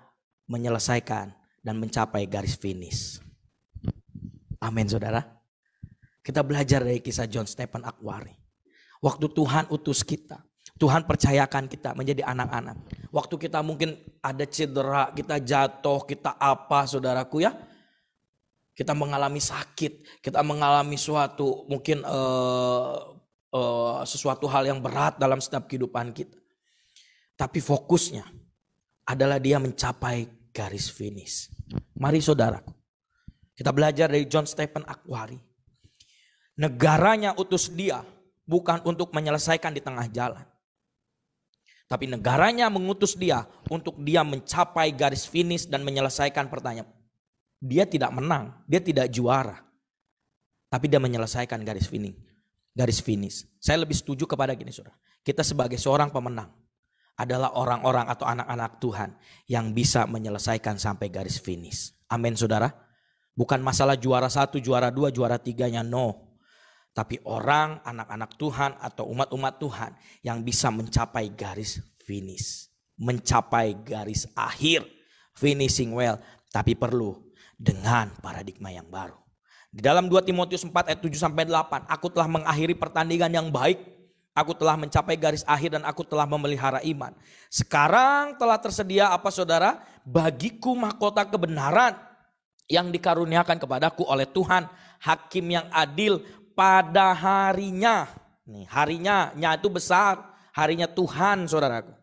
menyelesaikan dan mencapai garis finish. Amin saudara. Kita belajar dari kisah John Stephen Akhwari. Waktu Tuhan utus kita. Tuhan percayakan kita menjadi anak-anak. Waktu kita mungkin ada cedera, kita jatuh, kita apa saudaraku ya. Kita mengalami sakit, kita mengalami suatu mungkin sesuatu hal yang berat dalam setiap kehidupan kita. Tapi fokusnya adalah dia mencapai garis finish. Mari saudaraku, kita belajar dari John Stephen Akhwari. Negaranya utus dia bukan untuk menyelesaikan di tengah jalan. Tapi negaranya mengutus dia untuk dia mencapai garis finish dan menyelesaikan pertanyaan. Dia tidak menang, dia tidak juara. Tapi dia menyelesaikan garis finish. Saya lebih setuju kepada gini saudara. Kita sebagai seorang pemenang adalah orang-orang atau anak-anak Tuhan yang bisa menyelesaikan sampai garis finish. Amin saudara. Bukan masalah juara 1, juara 2, juara 3-nya, no. Tapi orang, anak-anak Tuhan atau umat-umat Tuhan yang bisa mencapai garis finish. Mencapai garis akhir. Finishing well. Tapi perlu dengan paradigma yang baru. Di dalam 2 Timotius 4 ayat 7-8. Aku telah mengakhiri pertandingan yang baik. Aku telah mencapai garis akhir dan aku telah memelihara iman. Sekarang telah tersedia apa saudara? Bagiku mahkota kebenaran yang dikaruniakan kepadaku oleh Tuhan. Hakim yang adil pada harinya. Nih, harinya itu besar. Harinya Tuhan saudaraku.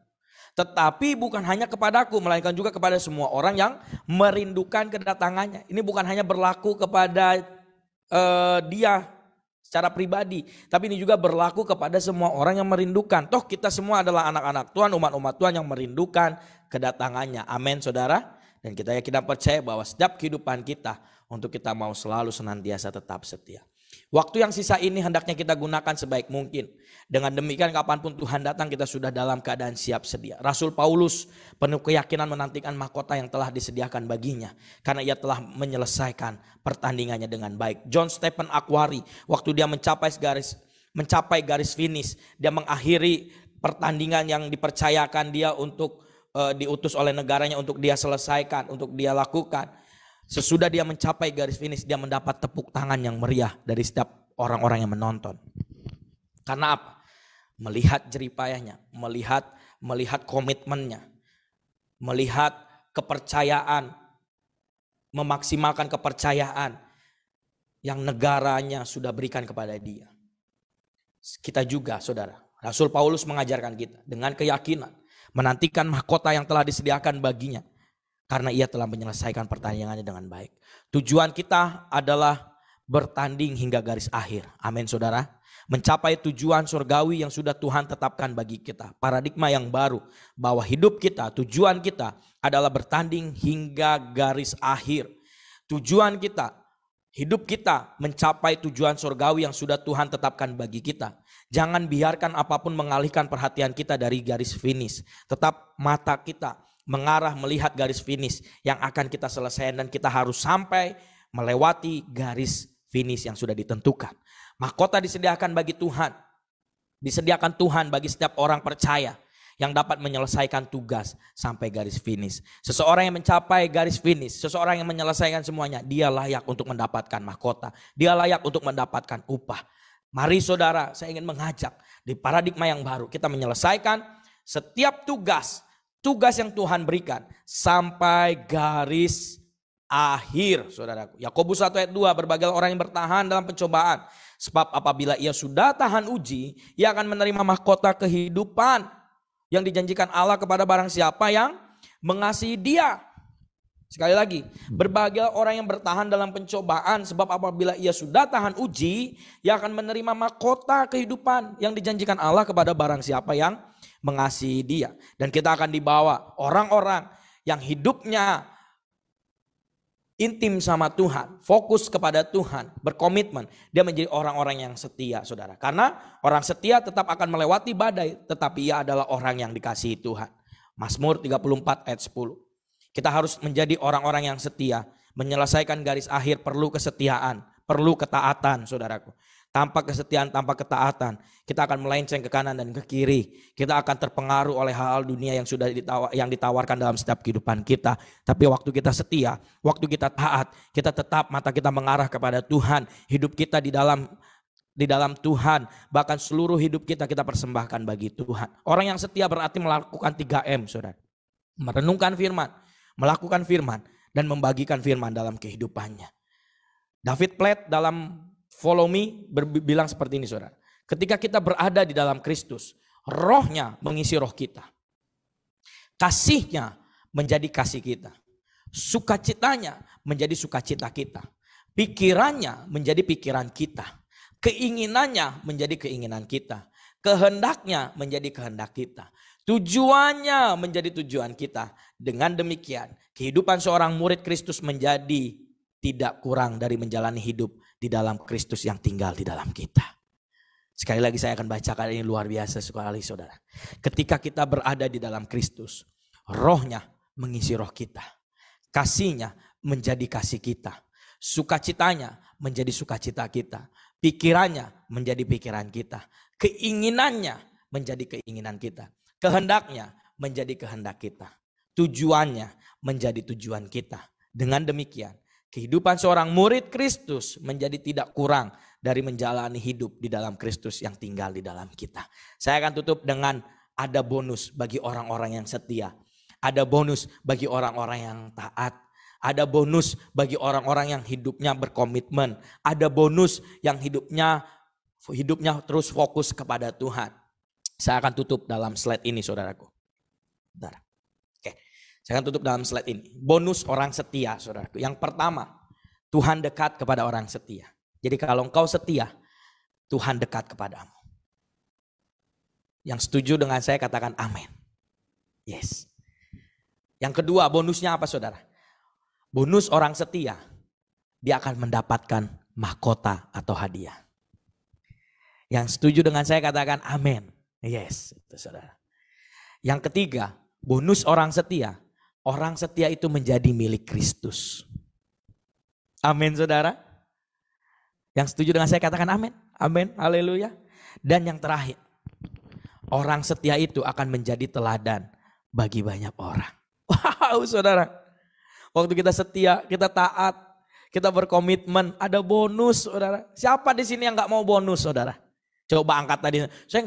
Tetapi bukan hanya kepadaku, melainkan juga kepada semua orang yang merindukan kedatangannya. Ini bukan hanya berlaku kepada dia secara pribadi, tapi ini juga berlaku kepada semua orang yang merindukan. Toh kita semua adalah anak-anak Tuhan, umat-umat Tuhan yang merindukan kedatangannya. Amin saudara. Dan kita yakin dan percaya bahwa setiap kehidupan kita untuk kita mau selalu senantiasa tetap setia. Waktu yang sisa ini hendaknya kita gunakan sebaik mungkin. Dengan demikian kapanpun Tuhan datang kita sudah dalam keadaan siap sedia. Rasul Paulus penuh keyakinan menantikan mahkota yang telah disediakan baginya. Karena ia telah menyelesaikan pertandingannya dengan baik. John Stephen Akhwari waktu dia mencapai garis finish. Dia mengakhiri pertandingan yang dipercayakan dia untuk diutus oleh negaranya untuk dia selesaikan, untuk dia lakukan. Sesudah dia mencapai garis finish, dia mendapat tepuk tangan yang meriah dari setiap orang-orang yang menonton. Karena apa? Melihat jeripayahnya, melihat komitmennya, melihat kepercayaan, memaksimalkan kepercayaan yang negaranya sudah berikan kepada dia. Kita juga saudara, Rasul Paulus mengajarkan kita dengan keyakinan menantikan mahkota yang telah disediakan baginya. Karena ia telah menyelesaikan pertandingannya dengan baik. Tujuan kita adalah bertanding hingga garis akhir. Amin saudara. Mencapai tujuan surgawi yang sudah Tuhan tetapkan bagi kita. Paradigma yang baru. Bahwa hidup kita, tujuan kita adalah bertanding hingga garis akhir. Tujuan kita, hidup kita mencapai tujuan surgawi yang sudah Tuhan tetapkan bagi kita. Jangan biarkan apapun mengalihkan perhatian kita dari garis finish. Tetap mata kita mengarah melihat garis finish yang akan kita selesaikan dan kita harus sampai melewati garis finish yang sudah ditentukan. Mahkota disediakan bagi Tuhan. Disediakan Tuhan bagi setiap orang percaya yang dapat menyelesaikan tugas sampai garis finish. Seseorang yang mencapai garis finish, seseorang yang menyelesaikan semuanya, dia layak untuk mendapatkan mahkota. Dia layak untuk mendapatkan upah. Mari saudara, saya ingin mengajak di paradigma yang baru kita menyelesaikan setiap tugas yang Tuhan berikan sampai garis akhir saudaraku. Yakobus 1 ayat 2, berbagai orang yang bertahan dalam pencobaan. Sebab apabila ia sudah tahan uji, ia akan menerima mahkota kehidupan yang dijanjikan Allah kepada barang siapa yang mengasihi dia. Sekali lagi, berbagai orang yang bertahan dalam pencobaan. Sebab apabila ia sudah tahan uji, ia akan menerima mahkota kehidupan yang dijanjikan Allah kepada barang siapa yang mengasihi dia. Dan kita akan dibawa orang-orang yang hidupnya intim sama Tuhan, fokus kepada Tuhan, berkomitmen. Dia menjadi orang-orang yang setia saudara. Karena orang setia tetap akan melewati badai, tetapi ia adalah orang yang dikasihi Tuhan. Mazmur 34 ayat 10. Kita harus menjadi orang-orang yang setia. Menyelesaikan garis akhir perlu kesetiaan, perlu ketaatan saudaraku. Tanpa kesetiaan, tanpa ketaatan, kita akan melenceng ke kanan dan ke kiri. Kita akan terpengaruh oleh hal-hal dunia yang sudah ditawarkan dalam setiap kehidupan kita. Tapi waktu kita setia, waktu kita taat, kita tetap mata kita mengarah kepada Tuhan. Hidup kita di dalam Tuhan, bahkan seluruh hidup kita persembahkan bagi Tuhan. Orang yang setia berarti melakukan 3M, saudara. Merenungkan firman, melakukan firman, dan membagikan firman dalam kehidupannya. David Platt dalam Follow Me bilang seperti ini saudara. Ketika kita berada di dalam Kristus, rohnya mengisi roh kita. Kasihnya menjadi kasih kita. Sukacitanya menjadi sukacita kita. Pikirannya menjadi pikiran kita. Keinginannya menjadi keinginan kita. Kehendaknya menjadi kehendak kita. Tujuannya menjadi tujuan kita. Dengan demikian, kehidupan seorang murid Kristus menjadi tidak kurang dari menjalani hidup di dalam Kristus yang tinggal di dalam kita. Sekali lagi saya akan bacakan, ini luar biasa sekali saudara. Ketika kita berada di dalam Kristus, rohnya mengisi roh kita. Kasihnya menjadi kasih kita. Sukacitanya menjadi sukacita kita. Pikirannya menjadi pikiran kita. Keinginannya menjadi keinginan kita. Kehendaknya menjadi kehendak kita. Tujuannya menjadi tujuan kita. Dengan demikian, kehidupan seorang murid Kristus menjadi tidak kurang dari menjalani hidup di dalam Kristus yang tinggal di dalam kita. Saya akan tutup dengan ada bonus bagi orang-orang yang setia. Ada bonus bagi orang-orang yang taat. Ada bonus bagi orang-orang yang hidupnya berkomitmen. Ada bonus yang hidupnya terus fokus kepada Tuhan. Saya akan tutup dalam slide ini saudaraku. Bentar. Oke, saya akan tutup dalam slide ini. Bonus orang setia saudaraku. Yang pertama, Tuhan dekat kepada orang setia. Jadi kalau engkau setia, Tuhan dekat kepadamu. Yang setuju dengan saya katakan amin. Yes. Yang kedua, bonusnya apa saudara? Bonus orang setia, dia akan mendapatkan mahkota atau hadiah. Yang setuju dengan saya katakan amin. Yes, itu saudara. Yang ketiga, bonus orang setia itu menjadi milik Kristus. Amin saudara. Yang setuju dengan saya katakan amin. Amin, haleluya. Dan yang terakhir, orang setia itu akan menjadi teladan bagi banyak orang. Wow saudara. Waktu kita setia, kita taat, kita berkomitmen, ada bonus saudara. Siapa di sini yang gak mau bonus saudara? Coba angkat tadi. Saya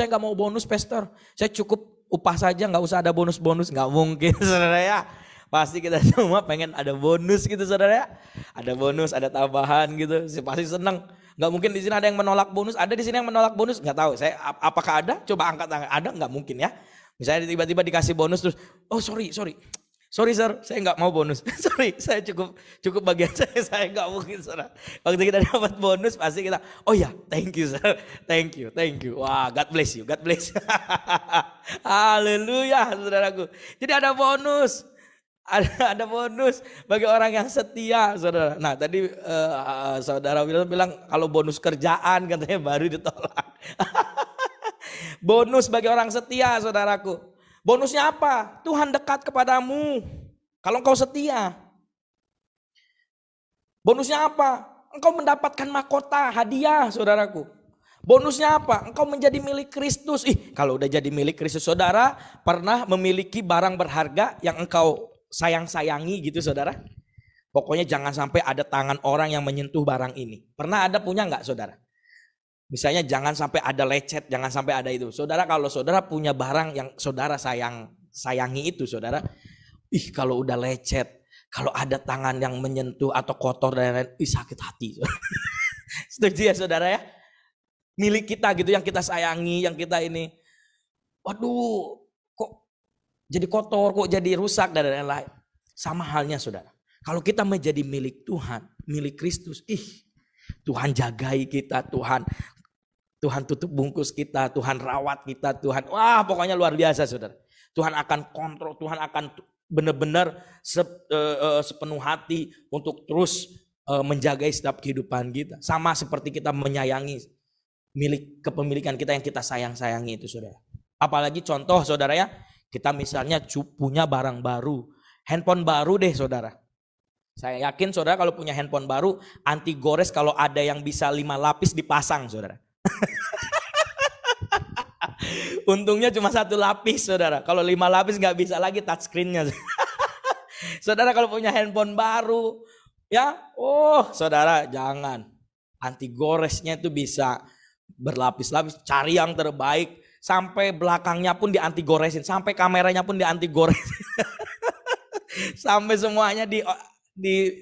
nggak mau bonus pastor. Saya cukup upah saja, nggak usah ada bonus-bonus. Nggak mungkin saudara ya. Pasti kita semua pengen ada bonus gitu saudara ya. Ada bonus, ada tambahan gitu. Saya pasti senang. Nggak mungkin di sini ada yang menolak bonus. Ada di sini yang menolak bonus? Nggak tahu. Saya apakah ada? Coba angkat tangan. Ada? Nggak mungkin ya. Misalnya tiba-tiba dikasih bonus terus, oh sorry sir, saya nggak mau bonus. Sorry, saya cukup bagian saya nggak mungkin saudara. Waktu kita dapat bonus pasti kita, oh ya, thank you sir, thank you. Wah, God bless you. Haleluya, saudaraku. Jadi ada bonus, ada bonus bagi orang yang setia, saudara. Nah tadi saudara bilang kalau bonus kerjaan katanya baru ditolak. Bonus bagi orang setia, saudaraku. Bonusnya apa? Tuhan dekat kepadamu. Kalau engkau setia. Bonusnya apa? Engkau mendapatkan mahkota, hadiah saudaraku. Bonusnya apa? Engkau menjadi milik Kristus. Kalau udah jadi milik Kristus, saudara pernah memiliki barang berharga yang engkau sayang-sayangi gitu saudara? Pokoknya jangan sampai ada tangan orang yang menyentuh barang ini. Pernah ada punya enggak saudara? Misalnya jangan sampai ada lecet, jangan sampai ada itu. Saudara kalau saudara punya barang yang saudara sayangi itu saudara. Kalau udah lecet, kalau ada tangan yang menyentuh atau kotor dan lain-lain, sakit hati. Setuju ya saudara ya? Milik kita gitu yang kita sayangi, yang kita ini. Waduh, kok jadi kotor, kok jadi rusak dan lain-lain. Sama halnya saudara. Kalau kita menjadi milik Tuhan, milik Kristus, Tuhan jagai kita, Tuhan tutup bungkus kita, Tuhan rawat kita, Tuhan, wah pokoknya luar biasa saudara. Tuhan akan kontrol, Tuhan akan benar-benar sepenuh hati untuk terus menjaga setiap kehidupan kita. Sama seperti kita menyayangi kepemilikan kita yang kita sayangi itu saudara. Apalagi contoh saudara ya, kita misalnya punya barang baru, handphone baru deh saudara. Saya yakin saudara kalau punya handphone baru, anti gores kalau ada yang bisa 5 lapis dipasang saudara. Untungnya cuma 1 lapis saudara. Kalau 5 lapis gak bisa lagi touchscreen-nya. Saudara kalau punya handphone baru, ya, saudara jangan. Anti goresnya itu bisa berlapis-lapis, cari yang terbaik. Sampai belakangnya pun di anti goresin, sampai kameranya pun di anti goresin. Sampai semuanya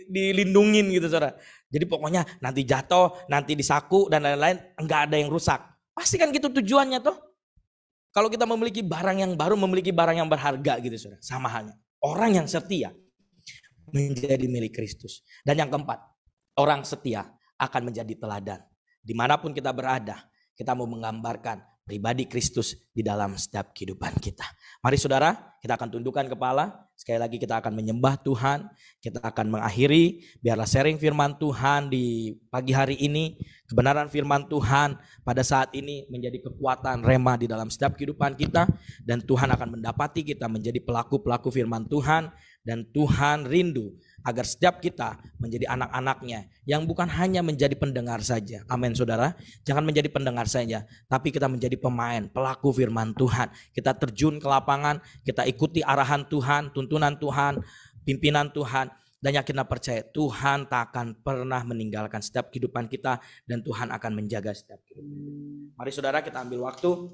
dilindungin gitu saudara. Jadi pokoknya nanti jatuh, nanti disaku dan lain-lain, enggak ada yang rusak. Pasti kan gitu tujuannya tuh. Kalau kita memiliki barang yang baru, memiliki barang yang berharga gitu saudara. Sama halnya. Orang yang setia menjadi milik Kristus. Dan yang keempat, orang setia akan menjadi teladan. Dimanapun kita berada, kita mau menggambarkan pribadi Kristus di dalam setiap kehidupan kita. Mari saudara, kita akan tundukkan kepala. Sekali lagi kita akan menyembah Tuhan. Kita akan mengakhiri, biarlah sharing firman Tuhan di pagi hari ini. Kebenaran firman Tuhan pada saat ini menjadi kekuatan rema di dalam setiap kehidupan kita. Dan Tuhan akan mendapati kita menjadi pelaku-pelaku firman Tuhan. Dan Tuhan rindu agar setiap kita menjadi anak-anaknya yang bukan hanya menjadi pendengar saja. Amin saudara. Jangan menjadi pendengar saja, tapi kita menjadi pemain, pelaku firman Tuhan. Kita terjun ke lapangan, kita ikuti arahan Tuhan, tuntunan Tuhan, pimpinan Tuhan. Dan yakin dan percaya Tuhan tak akan pernah meninggalkan setiap kehidupan kita. Dan Tuhan akan menjaga setiap kehidupan. Mari saudara, kita ambil waktu.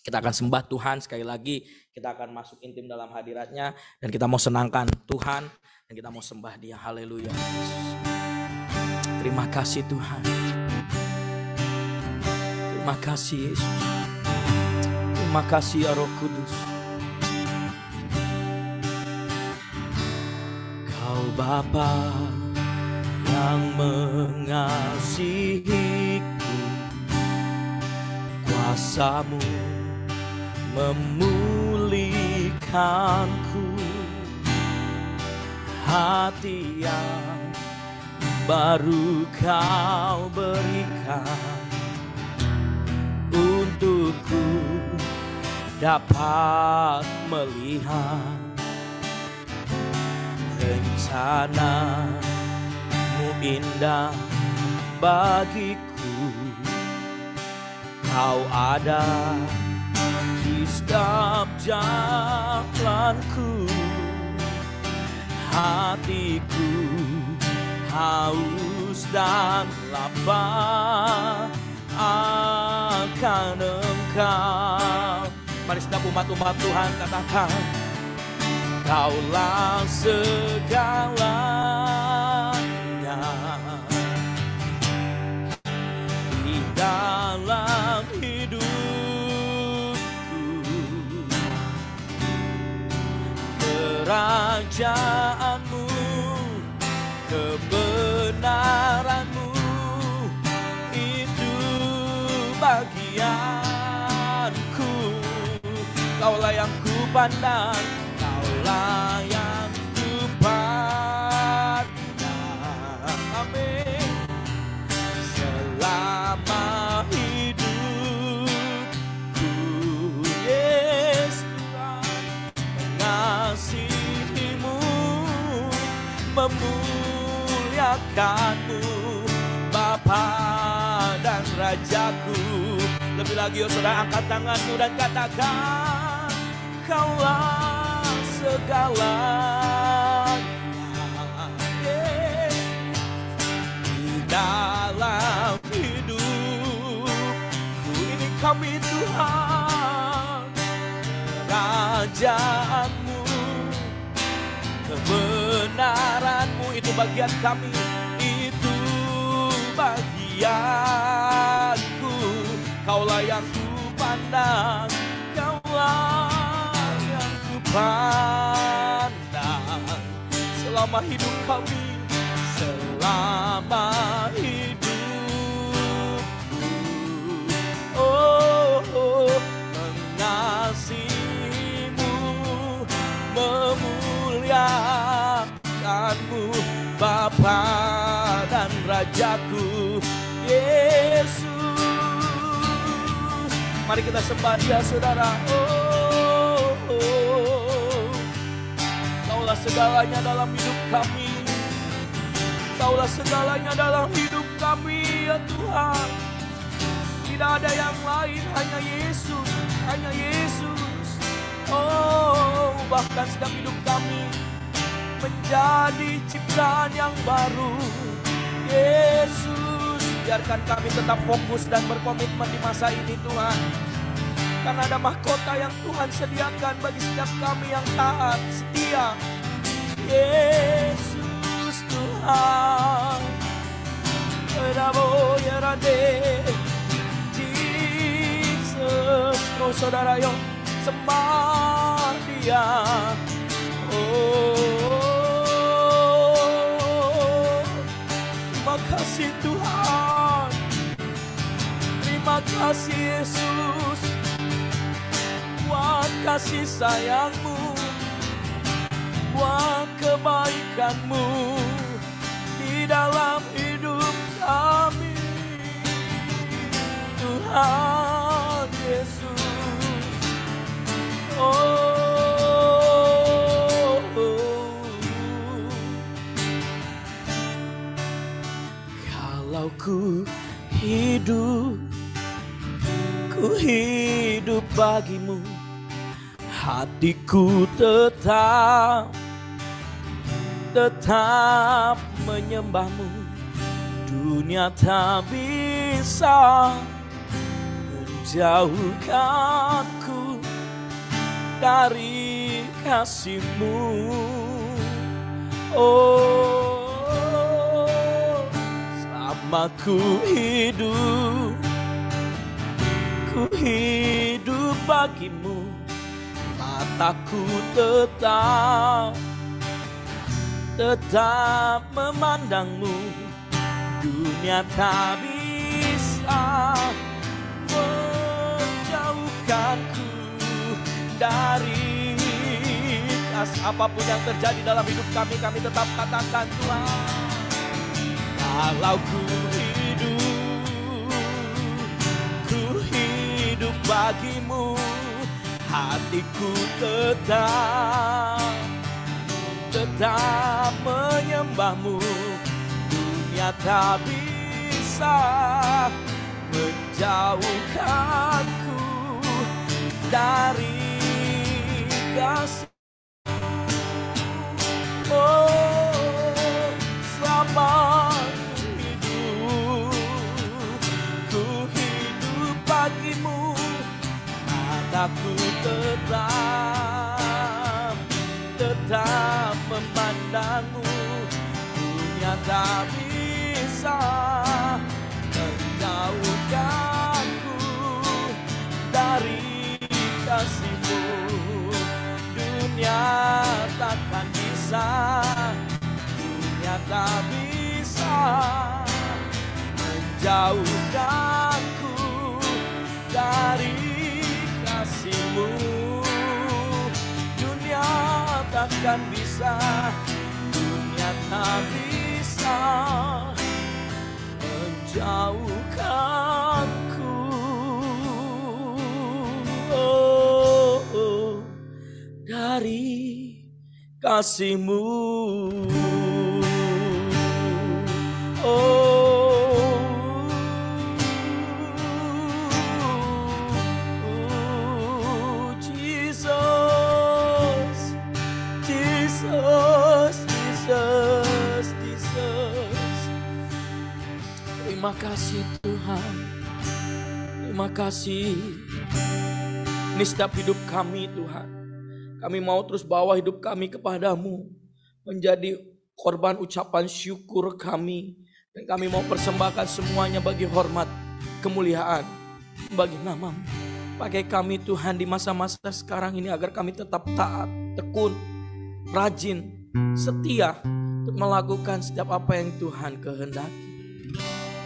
Kita akan sembah Tuhan sekali lagi. Kita akan masuk intim dalam hadiratnya. Dan kita mau senangkan Tuhan. Dan kita mau sembah Dia. Haleluya. Terima kasih Tuhan. Terima kasih Yesus. Terima kasih ya Roh Kudus. Kau Bapa yang mengasihiku, kuasa-Mu memulihkanku, hati yang baru Kau berikan untukku dapat melihat rencana-Mu indah bagiku. Kau ada di setiap jalanku, hatiku haus dan lapar akan Engkau. Mari setiap umat-umat Tuhan katakan, Kaulah segalanya di dalam hidupku. Kerajaan-Mu, kebenaran-Mu, itu bagianku. Kaulah yang ku pandang, Kaulah yang ku pandang. Amin. Selama hidupku, Yesus Tuhan, mengasihi-Mu, memuliakan-Mu, Bapa dan Rajaku. Lebih lagi, oh saudara, angkat tanganmu dan katakan, Kaulah segalanya di dalam hidupku ini. Kami Tuhan, kerajaan-Mu, kebenaran-Mu, itu bagian kami, itu bagianku. Kaulah yang ku pandang, Kaulah yang ku pandang. Selama hidup kami, selama hidupku, mengasihi-Mu, memuliakan-Mu, Bapa dan Rajaku, Yesus. Mari kita sembah Dia saudara. Kaulah segalanya dalam hidup kami. Kaulah segalanya dalam hidup kami ya Tuhan. Tidak ada yang lain, hanya Yesus, hanya Yesus. Oh, bahkan setiap hidup kami menjadi ciptaan yang baru. Yesus, biarkan kami tetap fokus dan berkomitmen di masa ini Tuhan. Karena ada mahkota yang Tuhan sediakan bagi setiap kami yang taat, setia. Yesus Tuhan, Jesus. Oh saudara, yuk sembah Dia. Oh, terima kasih Tuhan. Terima kasih Yesus. kasih sayang-Mu, buat kebaikan-Mu di dalam hidup kami, Tuhan Yesus. Kalau ku hidup bagimu, hatiku tetap menyembahmu. Dunia tak bisa menjauhkanku dari kasih-Mu. Selama ku hidup bagimu, mataku tetap memandang-Mu. Dunia tak bisa menjauhkanku dari kasih. Apapun yang terjadi dalam hidup kami tetap katakan Tuhan. Kalau ku hidup bagimu, hatiku tetap menyembah-Mu. Dunia tak bisa menjauhkanku dari kasih. Selama ku hidup bagimu, mataku tetap memandang-Mu. Dunia tak bisa menjauhkanku dari kasih-Mu. Dunia takkan bisa, dunia tak bisa menjauhkanku dari kasih-Mu. Dunia takkan bisa, dunia tak bisa menjauhkanku dari kasih-Mu. Terima kasih Tuhan, terima kasih. Ini setiap hidup kami Tuhan, kami mau terus bawa hidup kami kepadamu, menjadi korban ucapan syukur kami. Dan kami mau persembahkan semuanya bagi hormat, kemuliaan, bagi nama-Mu. Pakai kami Tuhan di masa-masa sekarang ini agar kami tetap taat, tekun, rajin, setia untuk melakukan setiap apa yang Tuhan kehendaki.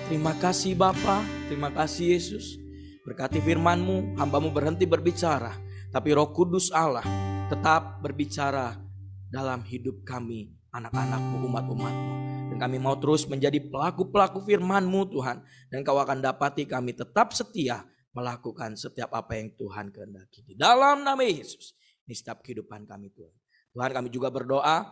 Terima kasih Bapa, terima kasih Yesus. Berkati firman-Mu, hamba-Mu berhenti berbicara, tapi Roh Kudus Allah tetap berbicara dalam hidup kami, anak-anak-Mu, umat-umat-Mu. Dan kami mau terus menjadi pelaku-pelaku firman-Mu Tuhan. Dan Kau akan dapati kami tetap setia melakukan setiap apa yang Tuhan kehendaki. Di dalam nama Yesus, ini setiap kehidupan kami Tuhan. Tuhan, kami juga berdoa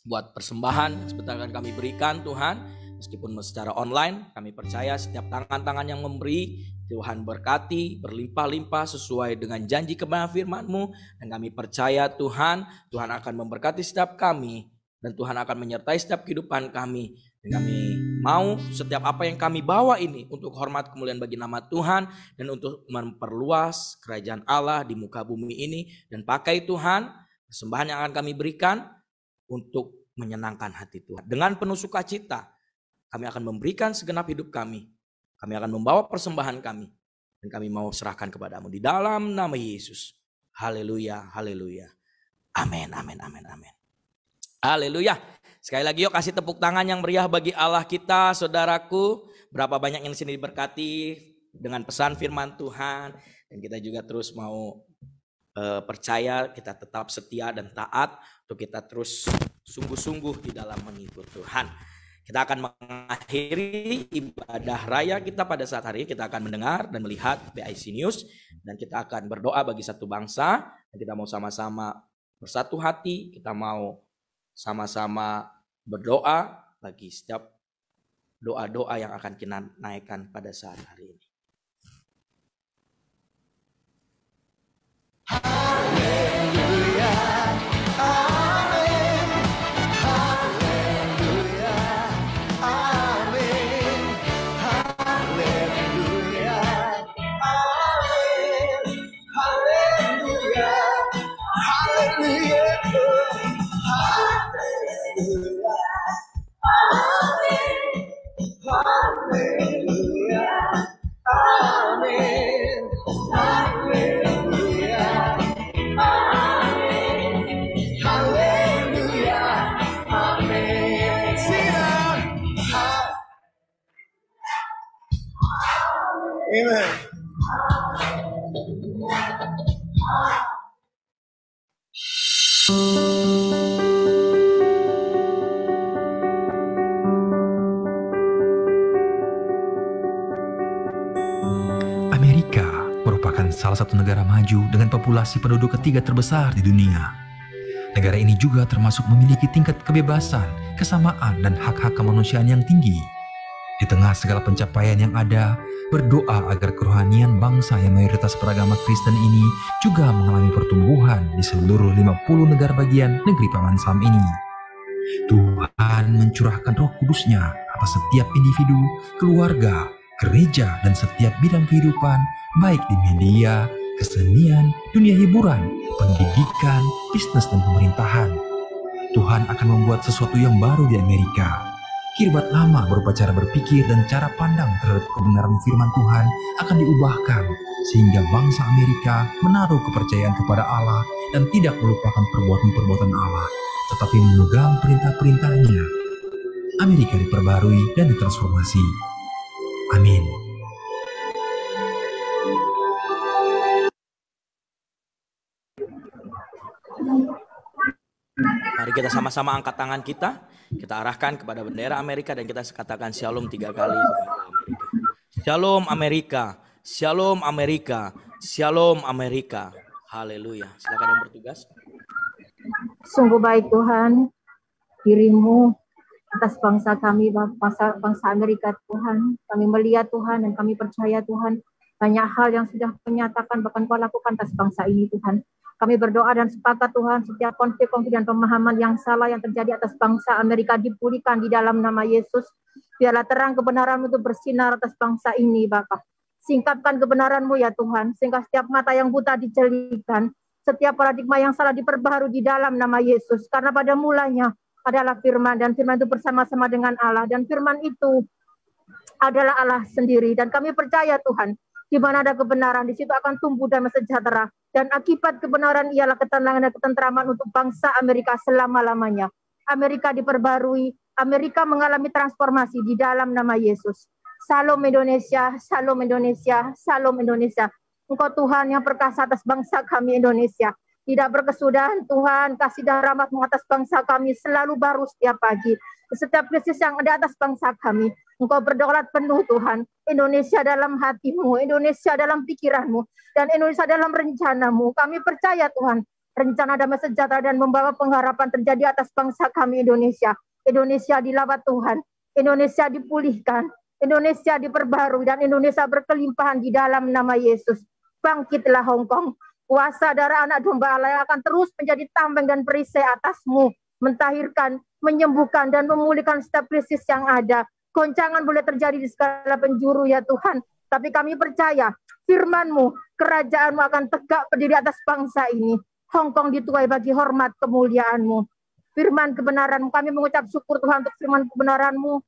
buat persembahan yang sebentar akan kami berikan Tuhan. Meskipun secara online, kami percaya setiap tangan-tangan yang memberi, Tuhan berkati berlimpah-limpah sesuai dengan janji kebenaran firman-Mu. Dan kami percaya Tuhan akan memberkati setiap kami. Dan Tuhan akan menyertai setiap kehidupan kami. Dan kami mau setiap apa yang kami bawa ini untuk hormat kemuliaan bagi nama Tuhan. Dan untuk memperluas kerajaan Allah di muka bumi ini. Dan pakai Tuhan, persembahan yang akan kami berikan untuk menyenangkan hati Tuhan. Dengan penuh sukacita, kami akan memberikan segenap hidup kami. Kami akan membawa persembahan kami. Dan kami mau serahkan kepadamu. Di dalam nama Yesus. Haleluya, haleluya. Amin, amin, amin, amin. Haleluya. Sekali lagi yuk kasih tepuk tangan yang meriah bagi Allah kita, saudaraku. Berapa banyak yang di sini diberkati dengan pesan firman Tuhan. Dan kita juga terus mau percaya, kita tetap setia dan taat untuk kita terus sungguh-sungguh di dalam mengikut Tuhan. Kita akan mengakhiri ibadah raya kita pada saat hari ini. Kita akan mendengar dan melihat BIC News, dan kita akan berdoa bagi satu bangsa. Dan kita mau sama-sama bersatu hati, kita mau sama-sama berdoa bagi setiap doa-doa yang akan kita naikkan pada saat hari ini. Amen. Amerika merupakan salah satu negara maju dengan populasi penduduk ketiga terbesar di dunia. Negara ini juga termasuk memiliki tingkat kebebasan, kesamaan, dan hak-hak kemanusiaan yang tinggi. Di tengah segala pencapaian yang ada, berdoa agar kerohanian bangsa yang mayoritas beragama Kristen ini juga mengalami pertumbuhan di seluruh 50 negara bagian negeri Paman Sam ini. Tuhan mencurahkan Roh Kudus-Nya atas setiap individu, keluarga, gereja, dan setiap bidang kehidupan, baik di media, kesenian, dunia hiburan, pendidikan, bisnis, dan pemerintahan. Tuhan akan membuat sesuatu yang baru di Amerika. Kirbat lama berupa cara berpikir dan cara pandang terhadap kebenaran firman Tuhan akan diubahkan, sehingga bangsa Amerika menaruh kepercayaan kepada Allah dan tidak melupakan perbuatan-perbuatan Allah, tetapi memegang perintah-perintahnya. Amerika diperbarui dan ditransformasi. Amin. Mari kita sama-sama angkat tangan kita arahkan kepada bendera Amerika, dan kita katakan shalom 3 kali kepada Amerika. Shalom Amerika, shalom Amerika, shalom Amerika. Haleluya. Silakan yang bertugas. Sungguh baik Tuhan, dirimu atas bangsa kami, bangsa Amerika Tuhan. Kami melihat Tuhan dan kami percaya Tuhan, banyak hal yang sudah menyatakan bahkan Kau lakukan atas bangsa ini Tuhan. Kami berdoa dan sepakat Tuhan, setiap konflik-konflik dan pemahaman yang salah yang terjadi atas bangsa Amerika dipulihkan di dalam nama Yesus. Biarlah terang kebenaran-Mu itu bersinar atas bangsa ini Bapa. Singkapkan kebenaran-Mu ya Tuhan, sehingga setiap mata yang buta dijelikan, setiap paradigma yang salah diperbaharui di dalam nama Yesus. Karena pada mulanya adalah firman, dan firman itu bersama-sama dengan Allah, dan firman itu adalah Allah sendiri. Dan kami percaya Tuhan, di mana ada kebenaran, di situ akan tumbuh damai sejahtera. Dan akibat kebenaran ialah ketenangan dan ketentraman untuk bangsa Amerika selama-lamanya. Amerika diperbarui, Amerika mengalami transformasi di dalam nama Yesus. Salam Indonesia, salam Indonesia, salam Indonesia. Engkau Tuhan yang perkasa atas bangsa kami Indonesia. Tidak berkesudahan Tuhan, kasih dan rahmat-Mu atas bangsa kami selalu baru setiap pagi. Setiap krisis yang ada atas bangsa kami, Engkau berdaulat penuh Tuhan. Indonesia dalam hati-Mu, Indonesia dalam pikiran-Mu, dan Indonesia dalam rencana-Mu. Kami percaya Tuhan, rencana damai sejahtera dan membawa pengharapan terjadi atas bangsa kami Indonesia. Indonesia dilawat Tuhan, Indonesia dipulihkan, Indonesia diperbarui, dan Indonesia berkelimpahan di dalam nama Yesus. Bangkitlah Hong Kong, kuasa darah anak domba Allah yang akan terus menjadi tameng dan perisai atas-Mu, mentahirkan, menyembuhkan, dan memulihkan setiap krisis yang ada. Goncangan boleh terjadi di segala penjuru ya Tuhan, tapi kami percaya firman-Mu, kerajaan-Mu akan tegak berdiri atas bangsa ini. Hong Kong dituai bagi hormat kemuliaan-Mu. Firman kebenaran-Mu, kami mengucap syukur Tuhan untuk firman kebenaran-Mu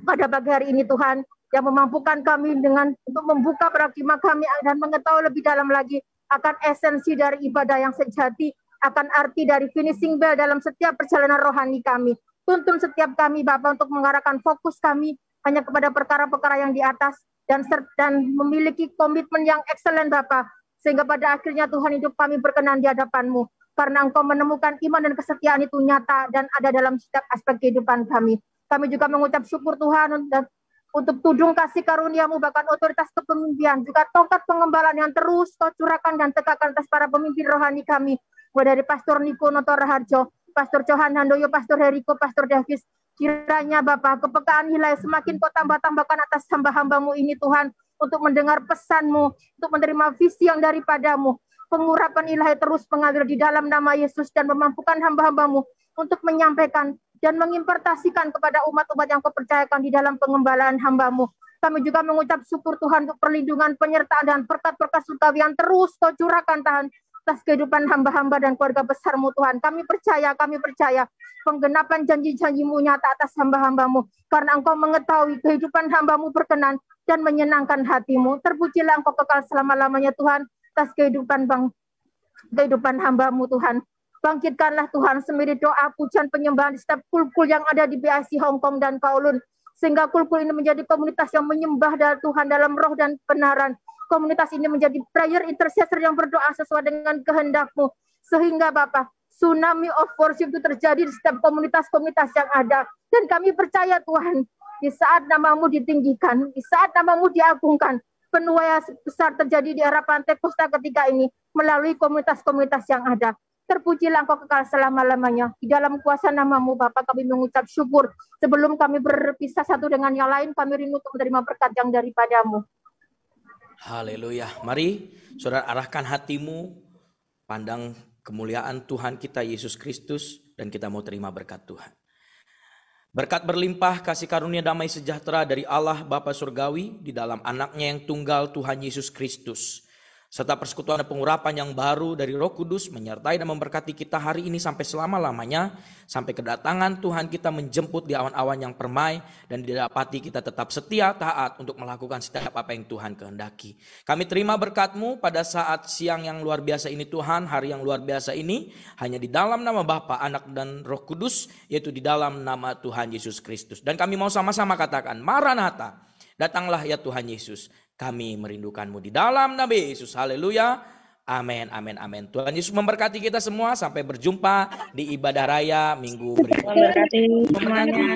pada pagi hari ini Tuhan, yang memampukan kami dengan untuk membuka paradigma kami dan mengetahui lebih dalam lagi akan esensi dari ibadah yang sejati, akan arti dari finishing bell dalam setiap perjalanan rohani kami. Tuntun setiap kami Bapa untuk mengarahkan fokus kami hanya kepada perkara-perkara yang di atas, dan memiliki komitmen yang excellent Bapa, Sehingga pada akhirnya Tuhan, hidup kami berkenan di hadapan-Mu. Karena Engkau menemukan iman dan kesetiaan itu nyata dan ada dalam setiap aspek kehidupan kami. Kami juga mengucap syukur Tuhan untuk tudung kasih karunia-Mu, bahkan otoritas kepemimpinan, juga tongkat pengembalaan yang terus Kau curahkan dan tegakkan atas para pemimpin rohani kami. Mulai dari Pastor Niko Noto Raharjo, Pastor Johan Handoyo, Pastor Heriko, Pastor Davis. Kiranya Bapak, kepekaan ilahi semakin Kau tambah-tambahkan atas hamba-hamba-Mu ini Tuhan, untuk mendengar pesan-Mu, untuk menerima visi yang daripada-Mu. Pengurapan ilahi terus mengalir di dalam nama Yesus dan memampukan hamba-hamba-Mu untuk menyampaikan dan mengimpartasikan kepada umat-umat yang Kau percayakan di dalam pengembalaan hamba-Mu. Kami juga mengucap syukur Tuhan untuk perlindungan, penyertaan, dan berkat-berkat surgawi yang terus Kau curahkan Tuhan atas kehidupan hamba-hamba dan keluarga besar-Mu Tuhan. Kami percaya penggenapan janji-janji-Mu nyata atas hamba-hamba-Mu. Karena Engkau mengetahui kehidupan hamba-Mu berkenan dan menyenangkan hati-Mu. Terpujilah Engkau kekal selama-lamanya Tuhan atas kehidupan hamba-Mu Tuhan. Bangkitkanlah Tuhan semiri doa, pujian, penyembahan di setiap kul-kul yang ada di BIC Hong Kong dan Kowloon. Sehingga kul-kul ini menjadi komunitas yang menyembah Tuhan dalam roh dan kebenaran. Komunitas ini menjadi prayer intercessor yang berdoa sesuai dengan kehendak-Mu. Sehingga Bapak, tsunami of worship itu terjadi di setiap komunitas-komunitas yang ada. Dan kami percaya Tuhan, di saat nama-Mu ditinggikan, di saat nama-Mu diagungkan, penuaian besar terjadi di era Pantekosta ketika ini melalui komunitas-komunitas yang ada. Terpujilah Engkau kekal selama-lamanya. Di dalam kuasa nama-Mu Bapa kami mengucap syukur. Sebelum kami berpisah satu dengan yang lain, kami rindu untuk menerima berkat yang daripada-Mu. Haleluya. Mari saudara arahkan hatimu, pandang kemuliaan Tuhan kita Yesus Kristus, dan kita mau terima berkat Tuhan. Berkat berlimpah kasih karunia damai sejahtera dari Allah Bapa Surgawi di dalam anaknya yang tunggal Tuhan Yesus Kristus, serta persekutuan dan pengurapan yang baru dari Roh Kudus menyertai dan memberkati kita hari ini sampai selama-lamanya, sampai kedatangan Tuhan kita menjemput di awan-awan yang permai, dan didapati kita tetap setia taat untuk melakukan setiap apa yang Tuhan kehendaki. Kami terima berkat-Mu pada saat siang yang luar biasa ini Tuhan, hari yang luar biasa ini, hanya di dalam nama Bapa, Anak, dan Roh Kudus, yaitu di dalam nama Tuhan Yesus Kristus. Dan kami mau sama-sama katakan, Maranatha, datanglah ya Tuhan Yesus. Kami merindukan-Mu di dalam nama Yesus. Haleluya. Amin, amin, amin. Tuhan Yesus memberkati kita semua. Sampai berjumpa di ibadah raya minggu berikutnya. Memberkati semuanya.